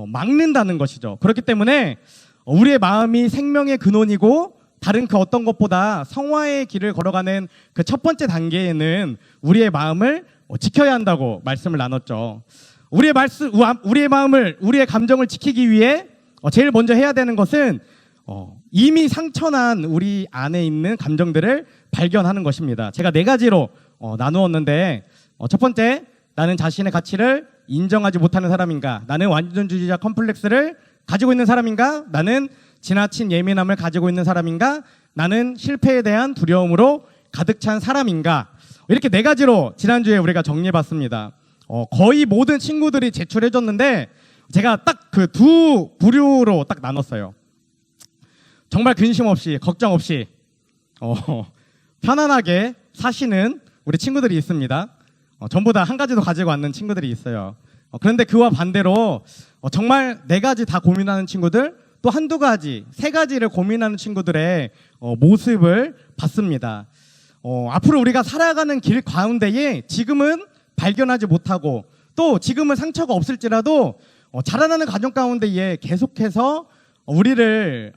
막는다는 것이죠. 그렇기 때문에 우리의 마음이 생명의 근원이고, 다른 그 어떤 것보다 성화의 길을 걸어가는 그 첫 번째 단계에는 우리의 마음을 지켜야 한다고 말씀을 나눴죠. 우리의 마음을, 우리의 감정을 지키기 위해 제일 먼저 해야 되는 것은 이미 상처난 우리 안에 있는 감정들을 발견하는 것입니다. 제가 4가지로 나누었는데, 첫 번째, 나는 자신의 가치를 인정하지 못하는 사람인가? 나는 완전주의자 컴플렉스를 가지고 있는 사람인가? 나는 지나친 예민함을 가지고 있는 사람인가? 나는 실패에 대한 두려움으로 가득 찬 사람인가? 이렇게 4가지로 지난주에 우리가 정리해봤습니다. 거의 모든 친구들이 제출해줬는데 제가 딱 그 2 부류로 딱 나눴어요. 정말 근심 없이, 걱정 없이 편안하게 사시는 우리 친구들이 있습니다. 전부 다 1가지도 가지고 왔는 친구들이 있어요. 그런데 그와 반대로 정말 4가지 다 고민하는 친구들, 또 1-2가지, 3가지를 고민하는 친구들의 모습을 봤습니다. 앞으로 우리가 살아가는 길 가운데에 지금은 발견하지 못하고, 또 지금은 상처가 없을지라도 자라나는 과정 가운데에 계속해서 우리에게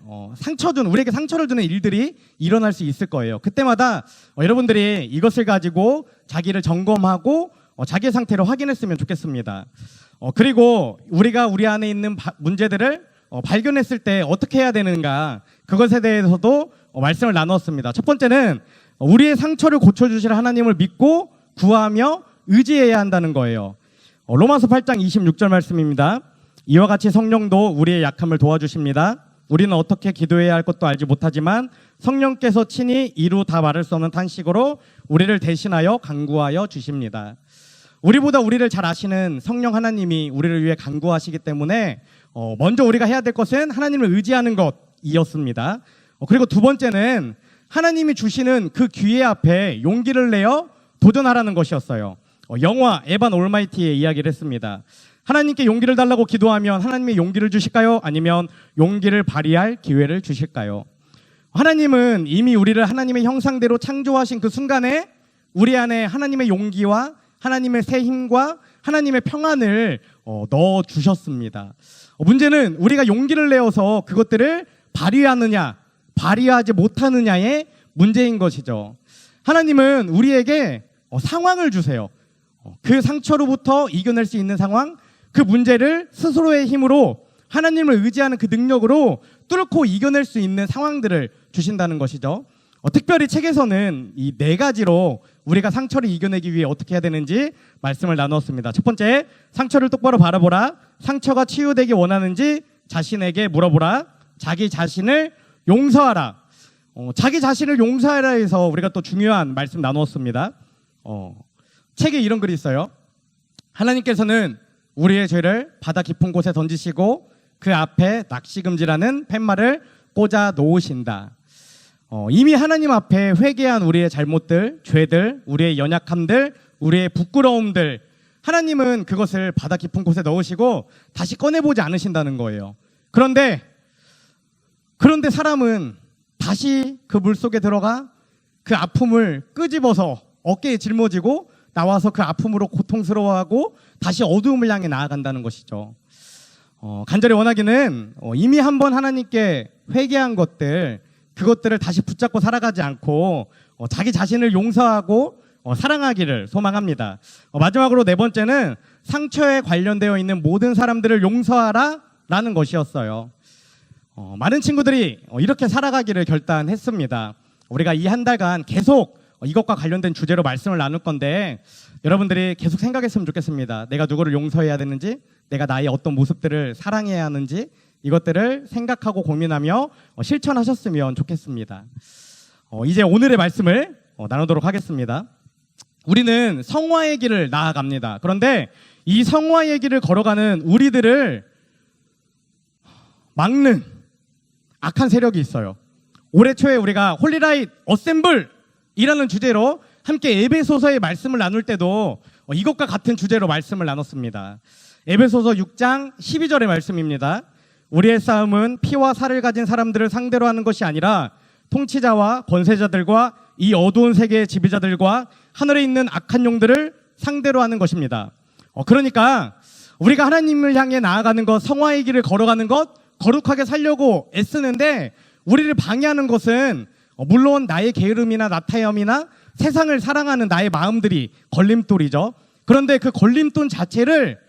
상처를 주는 일들이 일어날 수 있을 거예요. 그때마다 여러분들이 이것을 가지고 자기를 점검하고 자기의 상태를 확인했으면 좋겠습니다. 그리고 우리가 우리 안에 있는 문제들을 발견했을 때 어떻게 해야 되는가, 그것에 대해서도 말씀을 나누었습니다. 첫 번째는 우리의 상처를 고쳐주실 하나님을 믿고 구하며 의지해야 한다는 거예요. 로마서 8장 26절 말씀입니다. 이와 같이 성령도 우리의 약함을 도와주십니다. 우리는 어떻게 기도해야 할 것도 알지 못하지만 성령께서 친히 이루 다 말할 수 없는 탄식으로 우리를 대신하여 간구하여 주십니다. 우리보다 우리를 잘 아시는 성령 하나님이 우리를 위해 간구하시기 때문에 먼저 우리가 해야 될 것은 하나님을 의지하는 것이었습니다. 그리고 두 번째는 하나님이 주시는 그 기회 앞에 용기를 내어 도전하라는 것이었어요. 영화 에반 올마이티의 이야기를 했습니다. 하나님께 용기를 달라고 기도하면 하나님이 용기를 주실까요? 아니면 용기를 발휘할 기회를 주실까요? 하나님은 이미 우리를 하나님의 형상대로 창조하신 그 순간에 우리 안에 하나님의 용기와 하나님의 새 힘과 하나님의 평안을 넣어 주셨습니다. 문제는 우리가 용기를 내어서 그것들을 발휘하느냐 발휘하지 못하느냐의 문제인 것이죠. 하나님은 우리에게 상황을 주세요. 그 상처로부터 이겨낼 수 있는 상황, 그 문제를 스스로의 힘으로 하나님을 의지하는 그 능력으로 뚫고 이겨낼 수 있는 상황들을 주신다는 것이죠. 특별히 책에서는 이 4가지로 우리가 상처를 이겨내기 위해 어떻게 해야 되는지 말씀을 나누었습니다. 첫 번째, 상처를 똑바로 바라보라. 상처가 치유되기 원하는지 자신에게 물어보라. 자기 자신을 용서하라. 자기 자신을 용서하라 해서 우리가 또 중요한 말씀 나누었습니다. 책에 이런 글이 있어요. 하나님께서는 우리의 죄를 바다 깊은 곳에 던지시고 그 앞에 낚시금지라는 팻말을 꽂아 놓으신다. 이미 하나님 앞에 회개한 우리의 잘못들, 죄들, 우리의 연약함들, 우리의 부끄러움들, 하나님은 그것을 바다 깊은 곳에 넣으시고 다시 꺼내보지 않으신다는 거예요. 그런데 사람은 다시 그 물속에 들어가 그 아픔을 끄집어서 어깨에 짊어지고 나와서 그 아픔으로 고통스러워하고 다시 어두움을 향해 나아간다는 것이죠. 간절히 원하기는 이미 한번 하나님께 회개한 그것들을 다시 붙잡고 살아가지 않고 자기 자신을 용서하고 사랑하기를 소망합니다. 마지막으로 4번째는 상처에 관련되어 있는 모든 사람들을 용서하라 라는 것이었어요. 많은 친구들이 이렇게 살아가기를 결단했습니다. 우리가 이 한 달간 계속 이것과 관련된 주제로 말씀을 나눌 건데 여러분들이 계속 생각했으면 좋겠습니다. 내가 누구를 용서해야 되는지, 내가 나의 어떤 모습들을 사랑해야 하는지, 이것들을 생각하고 고민하며 실천하셨으면 좋겠습니다. 이제 오늘의 말씀을 나누도록 하겠습니다. 우리는 성화의 길을 나아갑니다. 그런데 이 성화의 길을 걸어가는 우리들을 막는 악한 세력이 있어요. 올해 초에 우리가 홀리라이트 어셈블 이라는 주제로 함께 에베소서의 말씀을 나눌 때도 이것과 같은 주제로 말씀을 나눴습니다. 에베소서 6장 12절의 말씀입니다. 우리의 싸움은 피와 살을 가진 사람들을 상대로 하는 것이 아니라 통치자와 권세자들과 이 어두운 세계의 지배자들과 하늘에 있는 악한 영들을 상대로 하는 것입니다. 그러니까 우리가 하나님을 향해 나아가는 것, 성화의 길을 걸어가는 것, 거룩하게 살려고 애쓰는데 우리를 방해하는 것은 물론 나의 게으름이나 나태함이나 세상을 사랑하는 나의 마음들이 걸림돌이죠. 그런데 그 걸림돌 자체를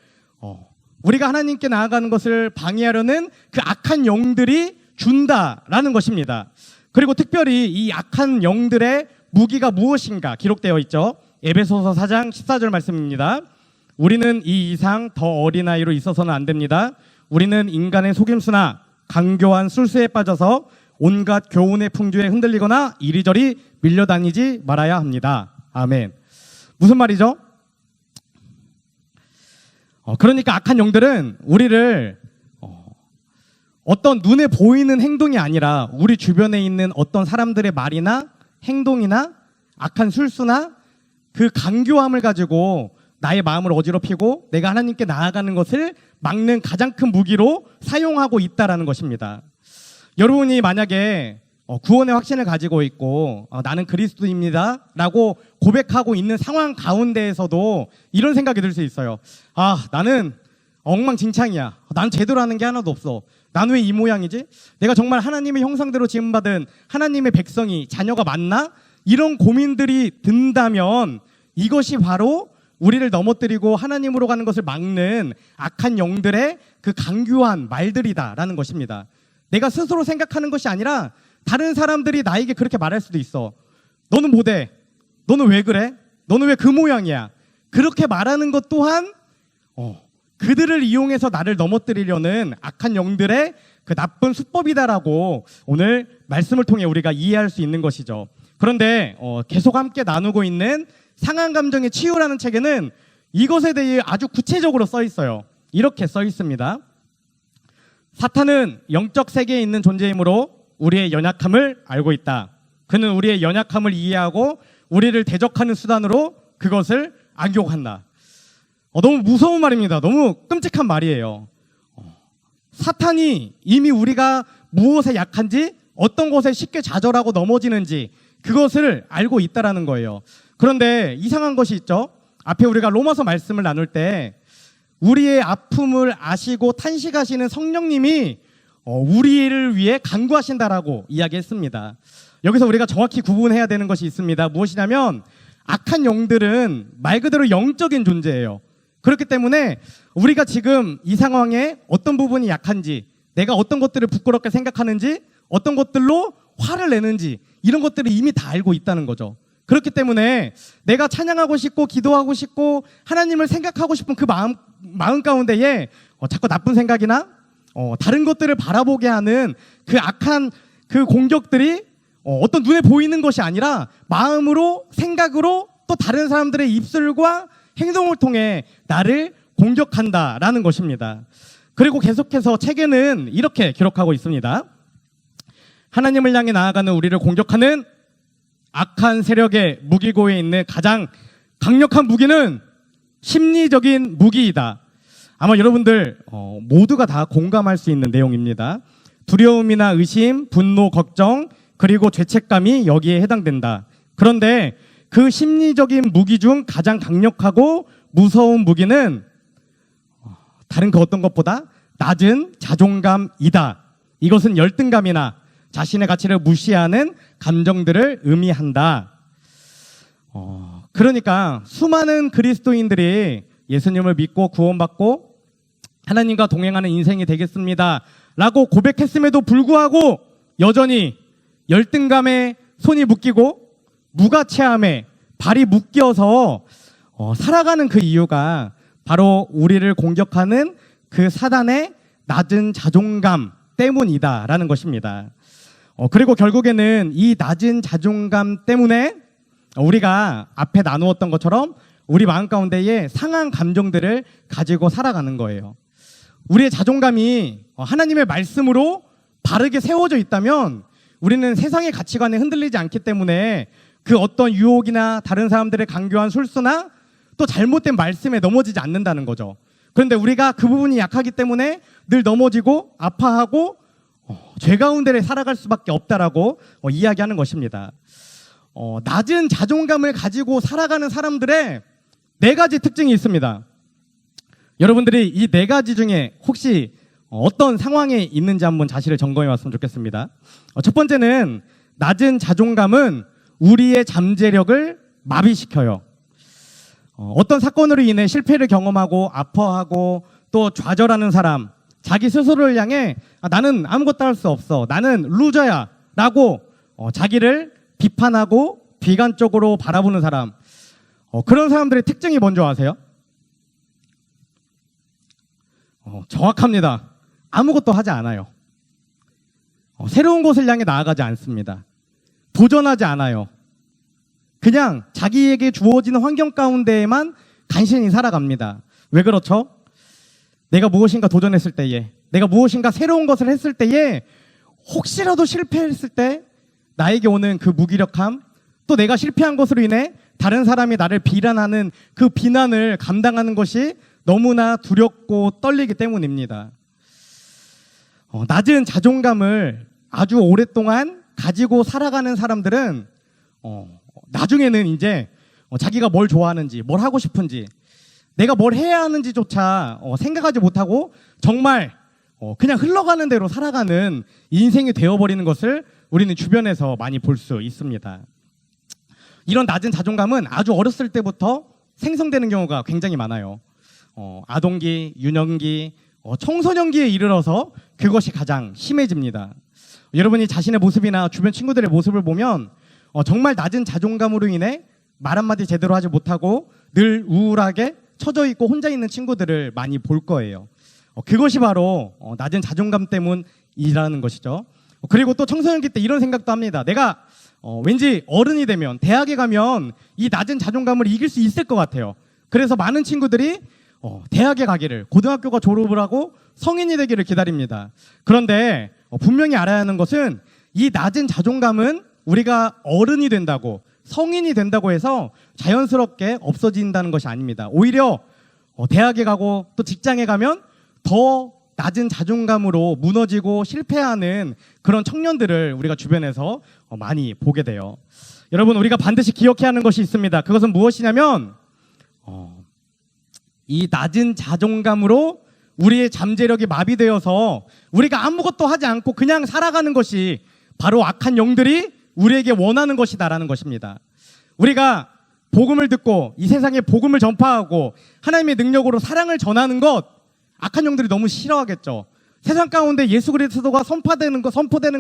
우리가 하나님께 나아가는 것을 방해하려는 그 악한 영들이 준다라는 것입니다. 그리고 특별히 이 악한 영들의 무기가 무엇인가 기록되어 있죠. 에베소서 4장 14절 말씀입니다. 우리는 이 이상 더 어린아이로 있어서는 안 됩니다. 우리는 인간의 속임수나 강교한 술수에 빠져서 온갖 교훈의 풍조에 흔들리거나 이리저리 밀려다니지 말아야 합니다. 아멘. 무슨 말이죠? 그러니까 악한 영들은 우리를 어떤 눈에 보이는 행동이 아니라 우리 주변에 있는 어떤 사람들의 말이나 행동이나 악한 술수나 그 강교함을 가지고 나의 마음을 어지럽히고 내가 하나님께 나아가는 것을 막는 가장 큰 무기로 사용하고 있다라는 것입니다. 여러분이 만약에 구원의 확신을 가지고 있고 나는 그리스도입니다 라고 고백하고 있는 상황 가운데에서도 이런 생각이 들 수 있어요. 나는 엉망진창이야. 난 제대로 하는 게 하나도 없어. 난 왜 이 모양이지? 내가 정말 하나님의 형상대로 지음받은 하나님의 백성이 자녀가 맞나? 이런 고민들이 든다면 이것이 바로 우리를 넘어뜨리고 하나님으로 가는 것을 막는 악한 영들의 그 강교한 말들이다라는 것입니다. 내가 스스로 생각하는 것이 아니라 다른 사람들이 나에게 그렇게 말할 수도 있어. 너는 못해. 너는 왜 그래? 너는 왜 그 모양이야? 그렇게 말하는 것 또한 그들을 이용해서 나를 넘어뜨리려는 악한 영들의 그 나쁜 수법이다라고 오늘 말씀을 통해 우리가 이해할 수 있는 것이죠. 그런데 계속 함께 나누고 있는 상한 감정의 치유라는 책에는 이것에 대해 아주 구체적으로 써 있어요. 이렇게 써 있습니다. 사탄은 영적 세계에 있는 존재이므로 우리의 연약함을 알고 있다. 그는 우리의 연약함을 이해하고 우리를 대적하는 수단으로 그것을 악용한다. 너무 무서운 말입니다. 너무 끔찍한 말이에요. 사탄이 이미 우리가 무엇에 약한지, 어떤 것에 쉽게 좌절하고 넘어지는지 그것을 알고 있다라는 거예요. 그런데 이상한 것이 있죠. 앞에 우리가 로마서 말씀을 나눌 때 우리의 아픔을 아시고 탄식하시는 성령님이 우리를 위해 간구하신다라고 이야기했습니다. 여기서 우리가 정확히 구분해야 되는 것이 있습니다. 무엇이냐면 악한 영들은 말 그대로 영적인 존재예요. 그렇기 때문에 우리가 지금 이 상황에 어떤 부분이 약한지, 내가 어떤 것들을 부끄럽게 생각하는지, 어떤 것들로 화를 내는지 이런 것들을 이미 다 알고 있다는 거죠. 그렇기 때문에 내가 찬양하고 싶고 기도하고 싶고 하나님을 생각하고 싶은 그 마음 가운데에 자꾸 나쁜 생각이나 다른 것들을 바라보게 하는 그 악한 그 공격들이 어떤 눈에 보이는 것이 아니라 마음으로, 생각으로, 또 다른 사람들의 입술과 행동을 통해 나를 공격한다라는 것입니다. 그리고 계속해서 책에는 이렇게 기록하고 있습니다. 하나님을 향해 나아가는 우리를 공격하는 악한 세력의 무기고에 있는 가장 강력한 무기는 심리적인 무기이다. 아마 여러분들 모두가 다 공감할 수 있는 내용입니다. 두려움이나 의심, 분노, 걱정, 그리고 죄책감이 여기에 해당된다. 그런데 그 심리적인 무기 중 가장 강력하고 무서운 무기는 다른 그 어떤 것보다 낮은 자존감이다. 이것은 열등감이나 자신의 가치를 무시하는 감정들을 의미한다. 그러니까 수많은 그리스도인들이 예수님을 믿고 구원받고 하나님과 동행하는 인생이 되겠습니다 라고 고백했음에도 불구하고 여전히 열등감에 손이 묶이고 무가치함에 발이 묶여서 살아가는 그 이유가 바로 우리를 공격하는 그 사단의 낮은 자존감 때문이다라는 것입니다. 그리고 결국에는 이 낮은 자존감 때문에 우리가 앞에 나누었던 것처럼 우리 마음 가운데에 상한 감정들을 가지고 살아가는 거예요. 우리의 자존감이 하나님의 말씀으로 바르게 세워져 있다면 우리는 세상의 가치관에 흔들리지 않기 때문에 그 어떤 유혹이나 다른 사람들의 강교한 술수나 또 잘못된 말씀에 넘어지지 않는다는 거죠. 그런데 우리가 그 부분이 약하기 때문에 늘 넘어지고 아파하고 죄 가운데 살아갈 수밖에 없다라고 이야기하는 것입니다. 낮은 자존감을 가지고 살아가는 사람들의 4가지 특징이 있습니다. 여러분들이 이 4가지 중에 혹시 어떤 상황에 있는지 한번 자신을 점검해 봤으면 좋겠습니다. 첫 번째는 낮은 자존감은 우리의 잠재력을 마비시켜요. 어떤 사건으로 인해 실패를 경험하고 아파하고 또 좌절하는 사람, 자기 스스로를 향해 나는 아무것도 할 수 없어, 나는 루저야 라고 자기를 비판하고 비관적으로 바라보는 사람, 그런 사람들의 특징이 뭔지 아세요? 정확합니다. 아무것도 하지 않아요. 새로운 곳을 향해 나아가지 않습니다. 도전하지 않아요. 그냥 자기에게 주어지는 환경 가운데에만 간신히 살아갑니다. 왜 그렇죠? 내가 무엇인가 도전했을 때에, 내가 무엇인가 새로운 것을 했을 때에 혹시라도 실패했을 때 나에게 오는 그 무기력함, 또 내가 실패한 것으로 인해 다른 사람이 나를 비난하는 그 비난을 감당하는 것이 너무나 두렵고 떨리기 때문입니다. 낮은 자존감을 아주 오랫동안 가지고 살아가는 사람들은 나중에는 이제 자기가 뭘 좋아하는지, 뭘 하고 싶은지, 내가 뭘 해야 하는지조차 생각하지 못하고 정말 그냥 흘러가는 대로 살아가는 인생이 되어버리는 것을 우리는 주변에서 많이 볼 수 있습니다. 이런 낮은 자존감은 아주 어렸을 때부터 생성되는 경우가 굉장히 많아요. 아동기, 유년기, 청소년기에 이르러서 그것이 가장 심해집니다. 여러분이 자신의 모습이나 주변 친구들의 모습을 보면 정말 낮은 자존감으로 인해 말 한마디 제대로 하지 못하고 늘 우울하게 처져 있고 혼자 있는 친구들을 많이 볼 거예요. 그것이 바로 낮은 자존감 때문이라는 것이죠. 그리고 또 청소년기 때 이런 생각도 합니다. 내가 왠지 어른이 되면, 대학에 가면 이 낮은 자존감을 이길 수 있을 것 같아요. 그래서 많은 친구들이 대학에 가기를, 고등학교가 졸업을 하고 성인이 되기를 기다립니다. 그런데 분명히 알아야 하는 것은 이 낮은 자존감은 우리가 어른이 된다고, 성인이 된다고 해서 자연스럽게 없어진다는 것이 아닙니다. 오히려 대학에 가고 또 직장에 가면 더 낮은 자존감으로 무너지고 실패하는 그런 청년들을 우리가 주변에서 많이 보게 돼요. 여러분, 우리가 반드시 기억해야 하는 것이 있습니다. 그것은 무엇이냐면 이 낮은 자존감으로 우리의 잠재력이 마비되어서 우리가 아무것도 하지 않고 그냥 살아가는 것이 바로 악한 영들이 우리에게 원하는 것이다라는 것입니다. 우리가 복음을 듣고 이 세상에 복음을 전파하고 하나님의 능력으로 사랑을 전하는 것, 악한 영들이 너무 싫어하겠죠. 세상 가운데 예수 그리스도가 선포되는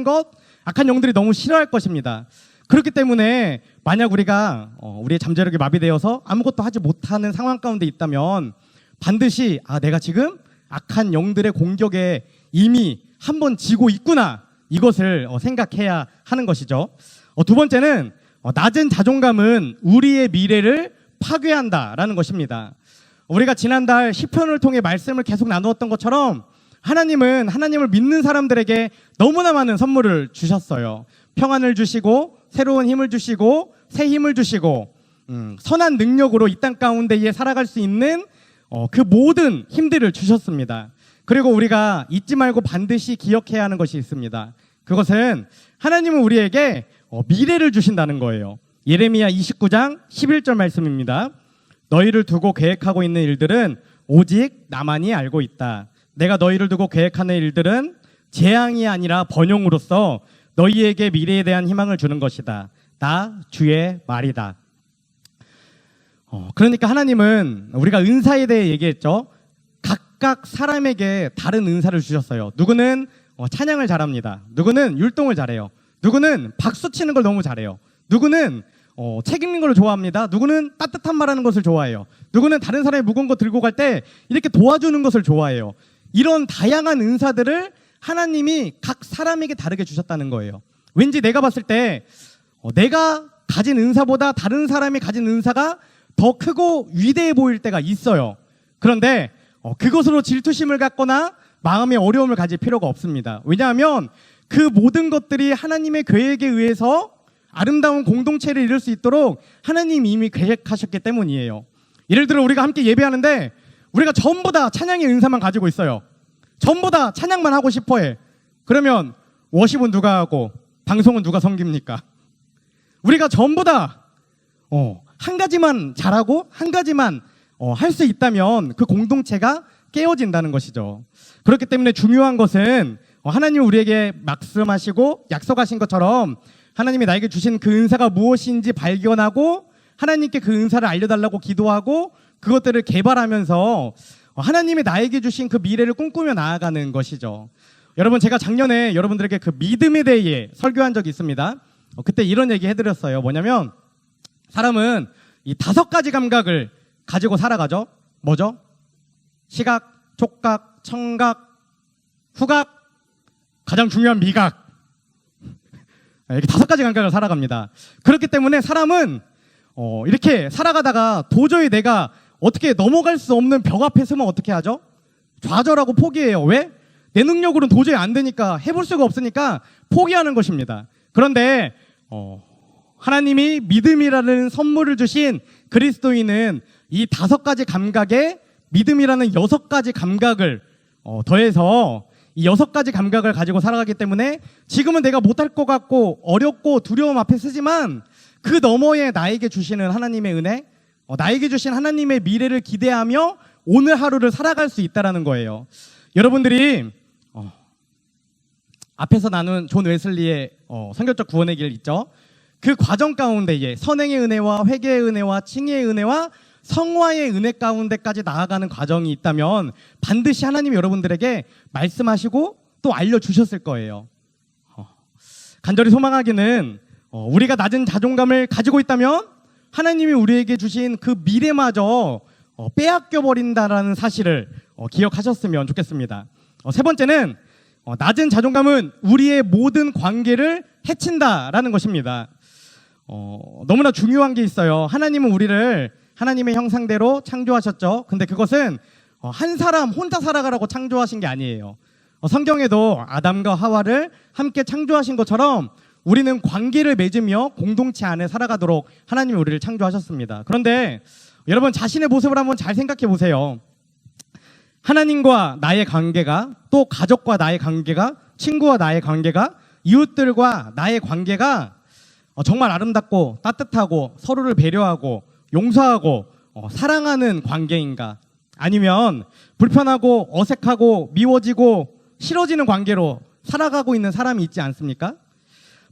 것 악한 영들이 너무 싫어할 것입니다. 그렇기 때문에 만약 우리가 우리의 잠재력이 마비되어서 아무것도 하지 못하는 상황 가운데 있다면 반드시 내가 지금 악한 영들의 공격에 이미 한번 지고 있구나, 이것을 생각해야 하는 것이죠. 두 번째는 낮은 자존감은 우리의 미래를 파괴한다라는 것입니다. 우리가 지난달 시편을 통해 말씀을 계속 나누었던 것처럼 하나님은 하나님을 믿는 사람들에게 너무나 많은 선물을 주셨어요. 평안을 주시고 새로운 힘을 주시고 새 힘을 주시고 선한 능력으로 이 땅 가운데에 살아갈 수 있는 그 모든 힘들을 주셨습니다. 그리고 우리가 잊지 말고 반드시 기억해야 하는 것이 있습니다. 그것은 하나님은 우리에게 미래를 주신다는 거예요. 예레미야 29장 11절 말씀입니다. 너희를 두고 계획하고 있는 일들은 오직 나만이 알고 있다. 내가 너희를 두고 계획하는 일들은 재앙이 아니라 번영으로서 너희에게 미래에 대한 희망을 주는 것이다. 나 주의 말이다. 그러니까 하나님은, 우리가 은사에 대해 얘기했죠. 각각 사람에게 다른 은사를 주셨어요. 누구는 찬양을 잘합니다. 누구는 율동을 잘해요. 누구는 박수 치는 걸 너무 잘해요. 누구는 책 읽는 걸 좋아합니다. 누구는 따뜻한 말하는 것을 좋아해요. 누구는 다른 사람이 무거운 거 들고 갈 때 이렇게 도와주는 것을 좋아해요. 이런 다양한 은사들을 하나님이 각 사람에게 다르게 주셨다는 거예요. 왠지 내가 봤을 때 내가 가진 은사보다 다른 사람이 가진 은사가 더 크고 위대해 보일 때가 있어요. 그런데 그것으로 질투심을 갖거나 마음의 어려움을 가질 필요가 없습니다. 왜냐하면 그 모든 것들이 하나님의 계획에 의해서 아름다운 공동체를 이룰 수 있도록 하나님이 이미 계획하셨기 때문이에요. 예를 들어 우리가 함께 예배하는데 우리가 전부 다 찬양의 은사만 가지고 있어요. 전부 다 찬양만 하고 싶어해. 그러면 워십은 누가 하고 방송은 누가 섬깁니까? 우리가 전부 다 한 가지만 잘하고 한 가지만 할 수 있다면 그 공동체가 깨어진다는 것이죠. 그렇기 때문에 중요한 것은 하나님이 우리에게 말씀하시고 약속하신 것처럼 하나님이 나에게 주신 그 은사가 무엇인지 발견하고 하나님께 그 은사를 알려달라고 기도하고 그것들을 개발하면서 하나님이 나에게 주신 그 미래를 꿈꾸며 나아가는 것이죠. 여러분, 제가 작년에 여러분들에게 그 믿음에 대해 설교한 적이 있습니다. 그때 이런 얘기 해드렸어요. 뭐냐면 사람은 이 5가지 감각을 가지고 살아가죠. 뭐죠? 시각, 촉각, 청각, 후각, 가장 중요한 미각. 이렇게 5가지 감각을 살아갑니다. 그렇기 때문에 사람은 이렇게 살아가다가 도저히 내가 어떻게 넘어갈 수 없는 벽 앞에 서면 어떻게 하죠? 좌절하고 포기해요. 왜? 내 능력으로는 도저히 안 되니까, 해볼 수가 없으니까 포기하는 것입니다. 그런데 하나님이 믿음이라는 선물을 주신 그리스도인은 이 5가지 감각에 믿음이라는 6가지 감각을 더해서 이 6가지 감각을 가지고 살아가기 때문에 지금은 내가 못할 것 같고 어렵고 두려움 앞에 서지만 그 너머에 나에게 주시는 하나님의 은혜, 나에게 주신 하나님의 미래를 기대하며 오늘 하루를 살아갈 수 있다라는 거예요. 여러분들이 앞에서 나눈 존 웨슬리의 선교적 구원의 길 있죠. 그 과정 가운데에 선행의 은혜와 회개의 은혜와 칭의의 은혜와 성화의 은혜 가운데까지 나아가는 과정이 있다면 반드시 하나님이 여러분들에게 말씀하시고 또 알려주셨을 거예요. 간절히 소망하기는 우리가 낮은 자존감을 가지고 있다면 하나님이 우리에게 주신 그 미래마저 빼앗겨 버린다라는 사실을 기억하셨으면 좋겠습니다. 세 번째는 낮은 자존감은 우리의 모든 관계를 해친다라는 것입니다. 너무나 중요한 게 있어요. 하나님은 우리를 하나님의 형상대로 창조하셨죠. 근데 그것은 한 사람 혼자 살아가라고 창조하신 게 아니에요. 성경에도 아담과 하와를 함께 창조하신 것처럼 우리는 관계를 맺으며 공동체 안에 살아가도록 하나님이 우리를 창조하셨습니다. 그런데 여러분 자신의 모습을 한번 잘 생각해 보세요. 하나님과 나의 관계가, 또 가족과 나의 관계가, 친구와 나의 관계가, 이웃들과 나의 관계가 정말 아름답고 따뜻하고 서로를 배려하고 용서하고 사랑하는 관계인가? 아니면 불편하고 어색하고 미워지고 싫어지는 관계로 살아가고 있는 사람이 있지 않습니까?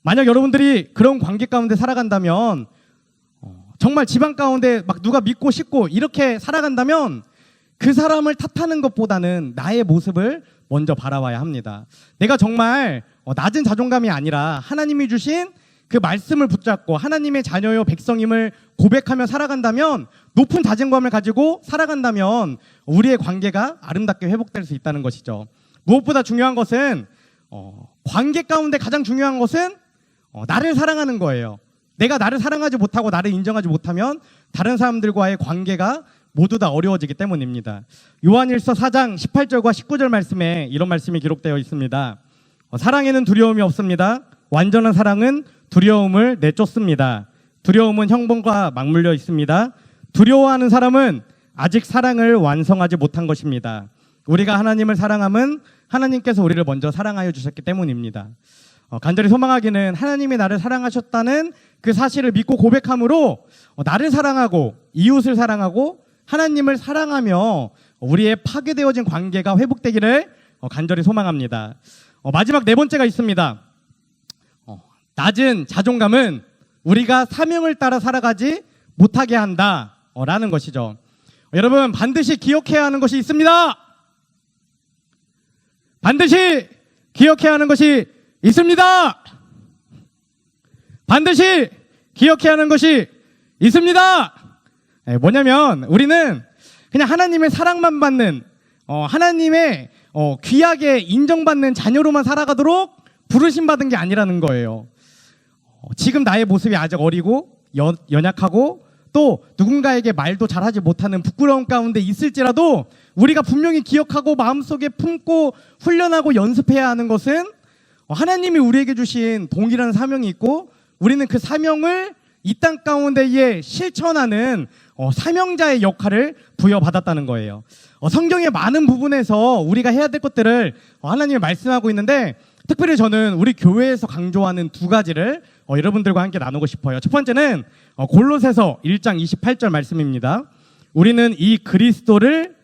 만약 여러분들이 그런 관계 가운데 살아간다면 정말 집안 가운데 막 누가 믿고 싶고 이렇게 살아간다면 그 사람을 탓하는 것보다는 나의 모습을 먼저 바라봐야 합니다. 내가 정말 낮은 자존감이 아니라 하나님이 주신 그 말씀을 붙잡고 하나님의 자녀요 백성임을 고백하며 살아간다면, 높은 자존감을 가지고 살아간다면 우리의 관계가 아름답게 회복될 수 있다는 것이죠. 무엇보다 중요한 것은 관계 가운데 가장 중요한 것은 나를 사랑하는 거예요. 내가 나를 사랑하지 못하고 나를 인정하지 못하면 다른 사람들과의 관계가 모두 다 어려워지기 때문입니다. 요한일서 4장 18절과 19절 말씀에 이런 말씀이 기록되어 있습니다. 사랑에는 두려움이 없습니다. 완전한 사랑은 두려움을 내쫓습니다. 두려움은 형벌과 맞물려 있습니다. 두려워하는 사람은 아직 사랑을 완성하지 못한 것입니다. 우리가 하나님을 사랑함은 하나님께서 우리를 먼저 사랑하여 주셨기 때문입니다. 간절히 소망하기는 하나님이 나를 사랑하셨다는 그 사실을 믿고 고백함으로 나를 사랑하고 이웃을 사랑하고 하나님을 사랑하며 우리의 파괴되어진 관계가 회복되기를 간절히 소망합니다. 마지막 네 번째가 있습니다. 낮은 자존감은 우리가 사명을 따라 살아가지 못하게 한다라는 것이죠. 여러분 반드시 기억해야 하는 것이 있습니다. 반드시 기억해야 하는 것이 있습니다. 반드시 기억해야 하는 것이 있습니다. 뭐냐면 우리는 그냥 하나님의 사랑만 받는 하나님의 귀하게 인정받는 자녀로만 살아가도록 부르심 받은 게 아니라는 거예요. 지금 나의 모습이 아직 어리고 연약하고 또 누군가에게 말도 잘하지 못하는 부끄러움 가운데 있을지라도 우리가 분명히 기억하고 마음속에 품고 훈련하고 연습해야 하는 것은 하나님이 우리에게 주신 동일한 사명이 있고 우리는 그 사명을 이 땅 가운데에 실천하는 사명자의 역할을 부여받았다는 거예요. 성경의 많은 부분에서 우리가 해야 될 것들을 하나님이 말씀하고 있는데 특별히 저는 우리 교회에서 강조하는 두 가지를 여러분들과 함께 나누고 싶어요. 첫 번째는 골로새서 1장 28절 말씀입니다. 우리는 이 그리스도를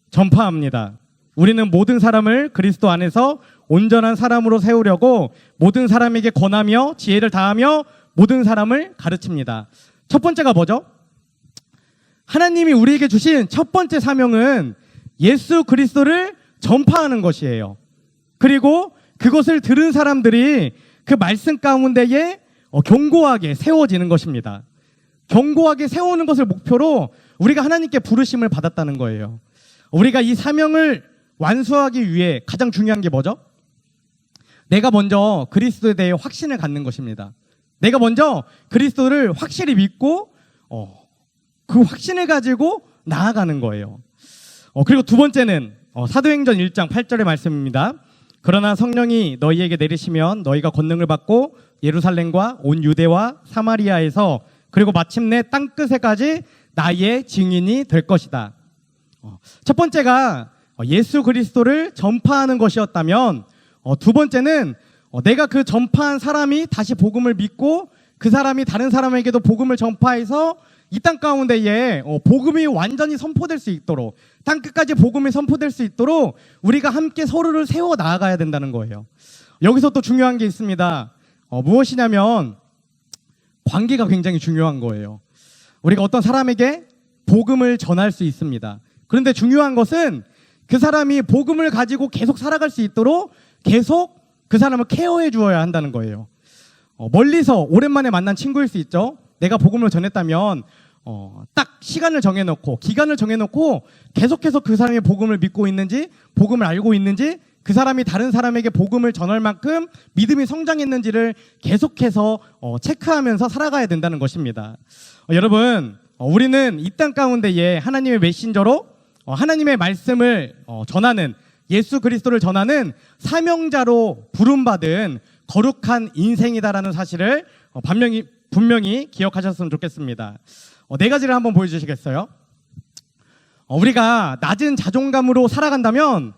전파합니다. 우리는 모든 사람을 그리스도 안에서 온전한 사람으로 세우려고 모든 사람에게 권하며 지혜를 다하며 모든 사람을 가르칩니다. 첫 번째가 뭐죠? 하나님이 우리에게 주신 첫 번째 사명은 예수 그리스도를 전파하는 것이에요. 그리고 그것을 들은 사람들이 그 말씀 가운데에 견고하게 세워지는 것입니다. 견고하게 세우는 것을 목표로 우리가 하나님께 부르심을 받았다는 거예요. 우리가 이 사명을 완수하기 위해 가장 중요한 게 뭐죠? 내가 먼저 그리스도에 대해 확신을 갖는 것입니다. 내가 먼저 그리스도를 확실히 믿고 그 확신을 가지고 나아가는 거예요. 그리고 두 번째는 사도행전 1장 8절의 말씀입니다. 그러나 성령이 너희에게 내리시면 너희가 권능을 받고 예루살렘과 온 유대와 사마리아에서 그리고 마침내 땅끝에까지 나의 증인이 될 것이다. 첫 번째가 예수 그리스도를 전파하는 것이었다면 두 번째는 내가 그 전파한 사람이 다시 복음을 믿고 그 사람이 다른 사람에게도 복음을 전파해서 이 땅 가운데에 복음이 완전히 선포될 수 있도록, 땅 끝까지 복음이 선포될 수 있도록 우리가 함께 서로를 세워 나아가야 된다는 거예요. 여기서 또 중요한 게 있습니다. 무엇이냐면 관계가 굉장히 중요한 거예요. 우리가 어떤 사람에게 복음을 전할 수 있습니다. 그런데 중요한 것은 그 사람이 복음을 가지고 계속 살아갈 수 있도록 계속 그 사람을 케어해 주어야 한다는 거예요. 멀리서 오랜만에 만난 친구일 수 있죠. 내가 복음을 전했다면 딱 시간을 정해놓고 기간을 정해놓고 계속해서 그 사람이 복음을 믿고 있는지, 복음을 알고 있는지, 그 사람이 다른 사람에게 복음을 전할 만큼 믿음이 성장했는지를 계속해서 체크하면서 살아가야 된다는 것입니다. 여러분, 우리는 이 땅 가운데에 하나님의 메신저로 하나님의 말씀을 전하는, 예수 그리스도를 전하는 사명자로 부름받은 거룩한 인생이다라는 사실을 분명히 기억하셨으면 좋겠습니다. 네 가지를 한번 보여주시겠어요? 우리가 낮은 자존감으로 살아간다면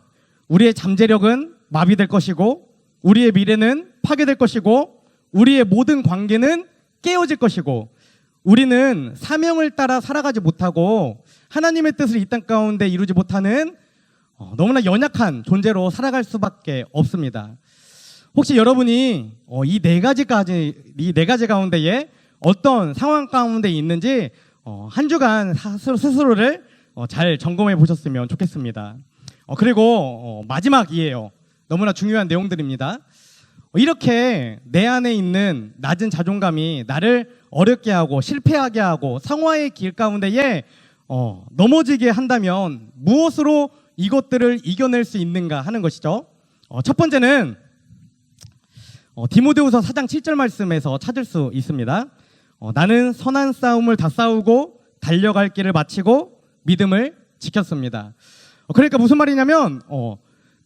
우리의 잠재력은 마비될 것이고, 우리의 미래는 파괴될 것이고, 우리의 모든 관계는 깨어질 것이고, 우리는 사명을 따라 살아가지 못하고 하나님의 뜻을 이 땅 가운데 이루지 못하는 너무나 연약한 존재로 살아갈 수밖에 없습니다. 혹시 여러분이 이 네 가지 가운데에 어떤 상황 가운데 있는지 한 주간 스스로를 잘 점검해 보셨으면 좋겠습니다. 그리고 마지막이에요. 너무나 중요한 내용들입니다. 이렇게 내 안에 있는 낮은 자존감이 나를 어렵게 하고 실패하게 하고 상화의 길 가운데에 넘어지게 한다면 무엇으로 이것들을 이겨낼 수 있는가 하는 것이죠. 첫 번째는 디모데후서 4장 7절 말씀에서 찾을 수 있습니다. 나는 선한 싸움을 다 싸우고 달려갈 길을 마치고 믿음을 지켰습니다. 그러니까 무슨 말이냐면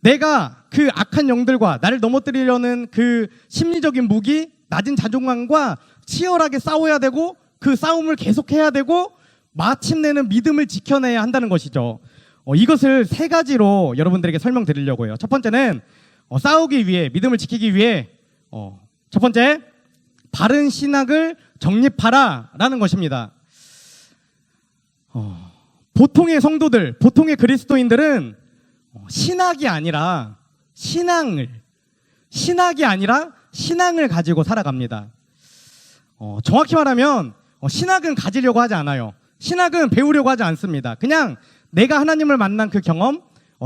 내가 그 악한 영들과 나를 넘어뜨리려는 그 심리적인 무기, 낮은 자존감과 치열하게 싸워야 되고 그 싸움을 계속해야 되고 마침내는 믿음을 지켜내야 한다는 것이죠. 이것을 세 가지로 여러분들에게 설명드리려고요. 첫 번째는 싸우기 위해, 믿음을 지키기 위해 첫 번째, 바른 신학을 정립하라 라는 것입니다. 보통의 성도들, 보통의 그리스도인들은 신학이 아니라 신앙을 가지고 살아갑니다. 정확히 말하면 신학은 가지려고 하지 않아요. 신학은 배우려고 하지 않습니다. 그냥 내가 하나님을 만난 그 경험,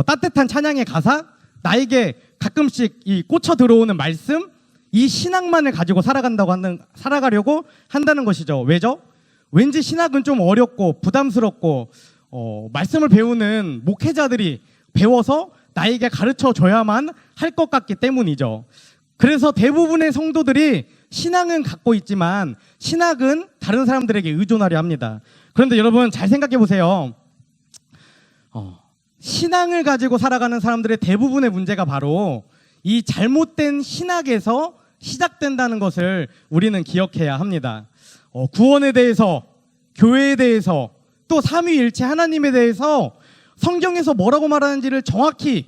따뜻한 찬양의 가사, 나에게 가끔씩 이 꽂혀 들어오는 말씀, 이 신학만을 가지고 살아가려고 한다는 것이죠. 왜죠? 왠지 신학은 좀 어렵고 부담스럽고 말씀을 배우는 목회자들이 배워서 나에게 가르쳐 줘야만 할 것 같기 때문이죠. 그래서 대부분의 성도들이 신앙은 갖고 있지만 신학은 다른 사람들에게 의존하려 합니다. 그런데 여러분 잘 생각해 보세요. 신앙을 가지고 살아가는 사람들의 대부분의 문제가 바로 이 잘못된 신학에서 시작된다는 것을 우리는 기억해야 합니다. 구원에 대해서, 교회에 대해서, 또 삼위일체 하나님에 대해서 성경에서 뭐라고 말하는지를 정확히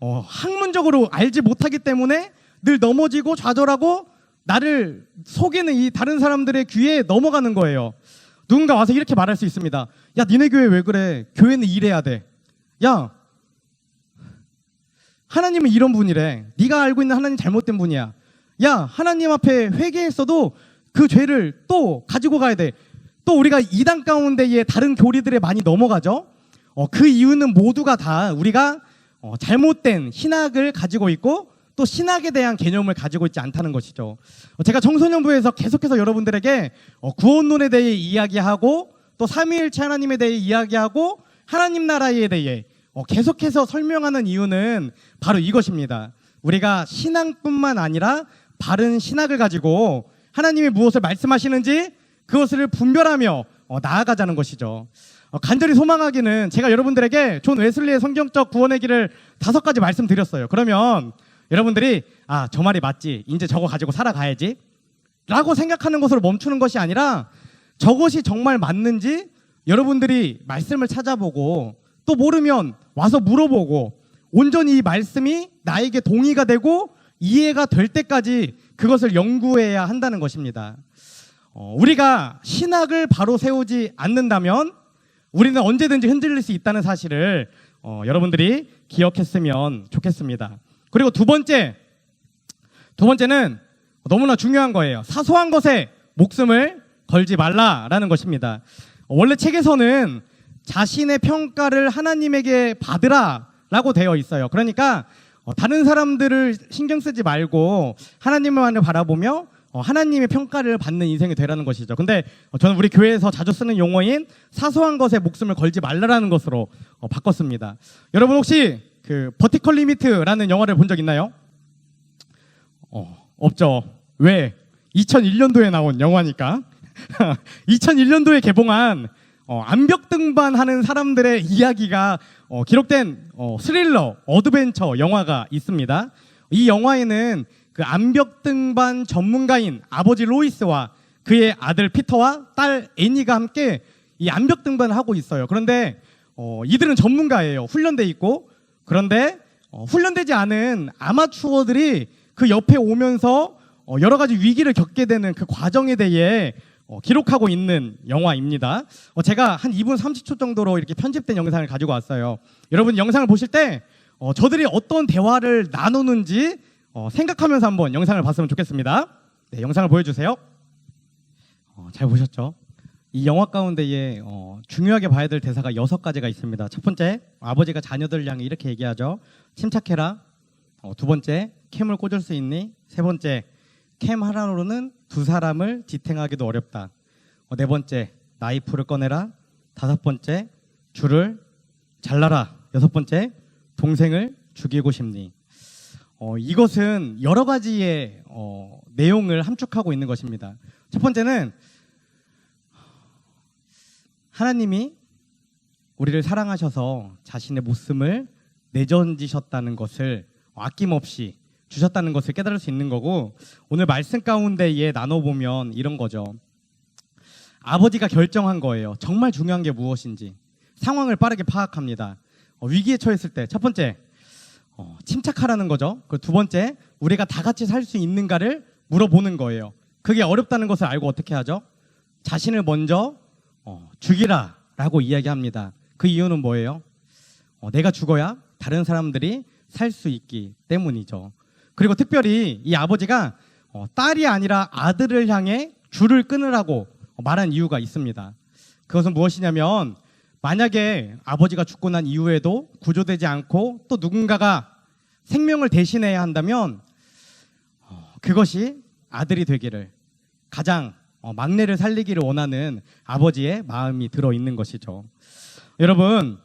학문적으로 알지 못하기 때문에 늘 넘어지고 좌절하고 나를 속이는 이 다른 사람들의 귀에 넘어가는 거예요. 누군가 와서 이렇게 말할 수 있습니다. 야, 니네 교회 왜 그래? 교회는 이래야 돼. 야, 하나님은 이런 분이래. 네가 알고 있는 하나님 잘못된 분이야. 야, 하나님 앞에 회개했어도 그 죄를 또 가지고 가야 돼. 또 우리가 이단 가운데에 다른 교리들에 많이 넘어가죠. 그 이유는 모두가 다 우리가 잘못된 신학을 가지고 있고 또 신학에 대한 개념을 가지고 있지 않다는 것이죠. 제가 청소년부에서 계속해서 여러분들에게 구원론에 대해 이야기하고 또 삼위일체 하나님에 대해 이야기하고 하나님 나라에 대해 계속해서 설명하는 이유는 바로 이것입니다. 우리가 신앙뿐만 아니라 바른 신학을 가지고 하나님이 무엇을 말씀하시는지 그것을 분별하며 나아가자는 것이죠. 간절히 소망하기는 제가 여러분들에게 존 웨슬리의 성경적 구원의 길을 5가지 말씀드렸어요. 그러면 여러분들이 저 말이 맞지, 이제 저거 가지고 살아가야지 라고 생각하는 것으로 멈추는 것이 아니라 저것이 정말 맞는지 여러분들이 말씀을 찾아보고 또 모르면 와서 물어보고 온전히 이 말씀이 나에게 동의가 되고 이해가 될 때까지 그것을 연구해야 한다는 것입니다. 우리가 신학을 바로 세우지 않는다면 우리는 언제든지 흔들릴 수 있다는 사실을 여러분들이 기억했으면 좋겠습니다. 그리고 두 번째는 너무나 중요한 거예요. 사소한 것에 목숨을 걸지 말라라는 것입니다. 원래 책에서는 자신의 평가를 하나님에게 받으라라고 되어 있어요. 그러니까 다른 사람들을 신경 쓰지 말고 하나님만을 바라보며 하나님의 평가를 받는 인생이 되라는 것이죠. 근데 저는 우리 교회에서 자주 쓰는 용어인 사소한 것에 목숨을 걸지 말라라는 것으로 바꿨습니다. 여러분 혹시 그 버티컬 리미트라는 영화를 본 적 있나요? 없죠. 왜? 2001년도에 나온 영화니까. 2001년도에 개봉한 암벽 등반하는 사람들의 이야기가 기록된 스릴러, 어드벤처 영화가 있습니다. 이 영화에는 그 암벽 등반 전문가인 아버지 로이스와 그의 아들 피터와 딸 애니가 함께 이 암벽 등반을 하고 있어요. 그런데 이들은 전문가예요. 훈련돼 있고. 그런데 훈련되지 않은 아마추어들이 그 옆에 오면서 여러 가지 위기를 겪게 되는 그 과정에 대해 기록하고 있는 영화입니다. 제가 한 2분 30초 정도로 이렇게 편집된 영상을 가지고 왔어요. 여러분 영상을 보실 때 저들이 어떤 대화를 나누는지 생각하면서 한번 영상을 봤으면 좋겠습니다. 네, 영상을 보여주세요. 잘 보셨죠? 이 영화 가운데에 중요하게 봐야 될 대사가 6가지가 있습니다. 첫 번째, 아버지가 자녀들 향해 이렇게 얘기하죠. 침착해라. 두 번째, 캠을 꽂을 수 있니? 세 번째, 캠 하나로는 두 사람을 지탱하기도 어렵다. 네 번째, 나이프를 꺼내라. 다섯 번째, 줄을 잘라라. 여섯 번째, 동생을 죽이고 싶니? 이것은 여러 가지의 내용을 함축하고 있는 것입니다. 첫 번째는 하나님이 우리를 사랑하셔서 자신의 목숨을 내던지셨다는 것을 아낌없이 주셨다는 것을 깨달을 수 있는 거고, 오늘 말씀 가운데에 나눠보면 이런 거죠. 아버지가 결정한 거예요. 정말 중요한 게 무엇인지 상황을 빠르게 파악합니다. 위기에 처했을 때 첫 번째, 침착하라는 거죠. 그리고 두 번째, 우리가 다 같이 살 수 있는가를 물어보는 거예요. 그게 어렵다는 것을 알고 어떻게 하죠? 자신을 먼저 죽이라 라고 이야기합니다. 그 이유는 뭐예요? 내가 죽어야 다른 사람들이 살 수 있기 때문이죠. 그리고 특별히 이 아버지가 딸이 아니라 아들을 향해 줄을 끊으라고 말한 이유가 있습니다. 그것은 무엇이냐면, 만약에 아버지가 죽고 난 이후에도 구조되지 않고 또 누군가가 생명을 대신해야 한다면 그것이 아들이 되기를, 가장 막내를 살리기를 원하는 아버지의 마음이 들어있는 것이죠. 여러분,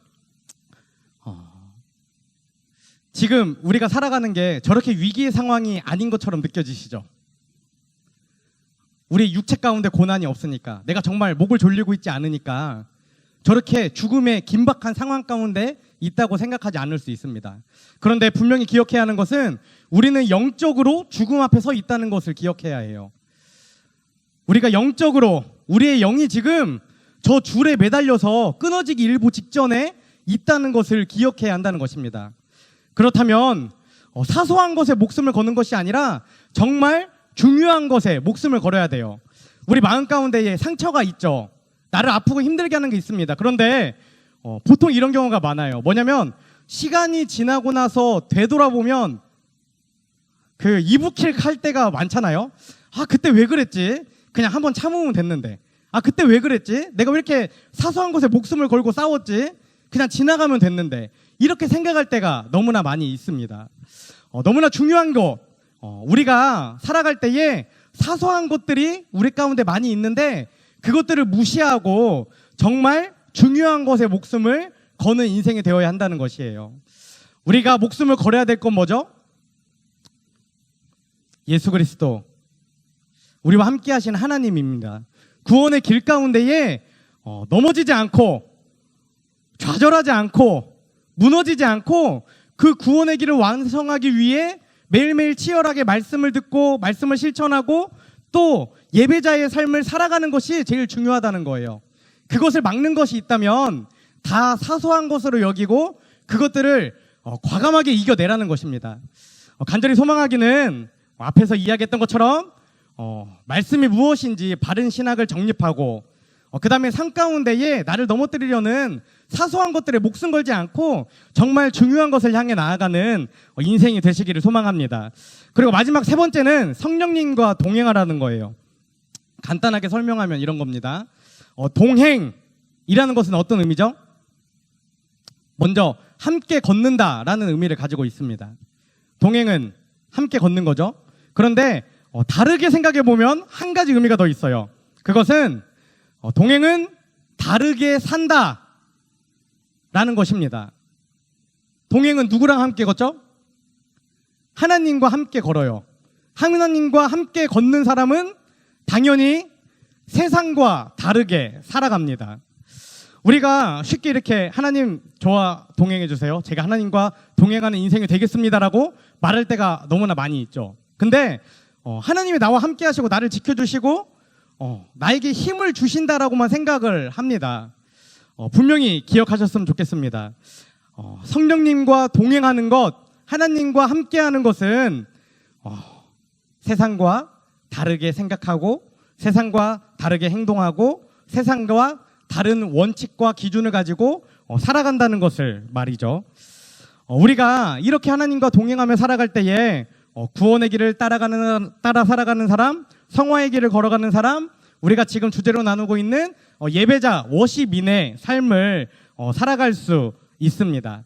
지금 우리가 살아가는 게 저렇게 위기의 상황이 아닌 것처럼 느껴지시죠? 우리 육체 가운데 고난이 없으니까, 내가 정말 목을 졸리고 있지 않으니까 저렇게 죽음의 긴박한 상황 가운데 있다고 생각하지 않을 수 있습니다. 그런데 분명히 기억해야 하는 것은 우리는 영적으로 죽음 앞에 서 있다는 것을 기억해야 해요. 우리가 영적으로, 우리의 영이 지금 저 줄에 매달려서 끊어지기 일보 직전에 있다는 것을 기억해야 한다는 것입니다. 그렇다면 사소한 것에 목숨을 거는 것이 아니라 정말 중요한 것에 목숨을 걸어야 돼요. 우리 마음 가운데에 상처가 있죠. 나를 아프고 힘들게 하는 게 있습니다. 그런데 보통 이런 경우가 많아요. 뭐냐면, 시간이 지나고 나서 되돌아보면 그 이북킬 할 때가 많잖아요. 아, 그때 왜 그랬지? 그냥 한번 참으면 됐는데. 아, 그때 왜 그랬지? 내가 왜 이렇게 사소한 것에 목숨을 걸고 싸웠지? 그냥 지나가면 됐는데. 이렇게 생각할 때가 너무나 많이 있습니다. 너무나 중요한 것, 우리가 살아갈 때에 사소한 것들이 우리 가운데 많이 있는데 그것들을 무시하고 정말 중요한 것에 목숨을 거는 인생이 되어야 한다는 것이에요. 우리가 목숨을 걸어야 될 건 뭐죠? 예수 그리스도, 우리와 함께 하신 하나님입니다. 구원의 길 가운데에 넘어지지 않고 좌절하지 않고 무너지지 않고 그 구원의 길을 완성하기 위해 매일매일 치열하게 말씀을 듣고 말씀을 실천하고 또 예배자의 삶을 살아가는 것이 제일 중요하다는 거예요. 그것을 막는 것이 있다면 다 사소한 것으로 여기고 그것들을 과감하게 이겨내라는 것입니다. 간절히 소망하기는 앞에서 이야기했던 것처럼 말씀이 무엇인지 바른 신학을 정립하고 그 다음에 삶 가운데에 나를 넘어뜨리려는 사소한 것들에 목숨 걸지 않고 정말 중요한 것을 향해 나아가는 인생이 되시기를 소망합니다. 그리고 마지막 세 번째는 성령님과 동행하라는 거예요. 간단하게 설명하면 이런 겁니다. 동행이라는 것은 어떤 의미죠? 먼저 함께 걷는다라는 의미를 가지고 있습니다. 동행은 함께 걷는 거죠. 그런데 다르게 생각해 보면 한 가지 의미가 더 있어요. 그것은 동행은 다르게 산다 라는 것입니다. 동행은 누구랑 함께 걷죠? 하나님과 함께 걸어요. 하나님과 함께 걷는 사람은 당연히 세상과 다르게 살아갑니다. 우리가 쉽게 이렇게 하나님 저와 동행해 주세요, 제가 하나님과 동행하는 인생이 되겠습니다라고 말할 때가 너무나 많이 있죠. 근데 하나님이 나와 함께 하시고 나를 지켜주시고 나에게 힘을 주신다라고만 생각을 합니다. 분명히 기억하셨으면 좋겠습니다. 성령님과 동행하는 것, 하나님과 함께하는 것은 세상과 다르게 생각하고 세상과 다르게 행동하고 세상과 다른 원칙과 기준을 가지고 살아간다는 것을 말이죠. 우리가 이렇게 하나님과 동행하며 살아갈 때에 구원의 길을 따라 살아가는 사람, 성화의 길을 걸어가는 사람, 우리가 지금 주제로 나누고 있는 예배자, 워십인의 삶을 살아갈 수 있습니다.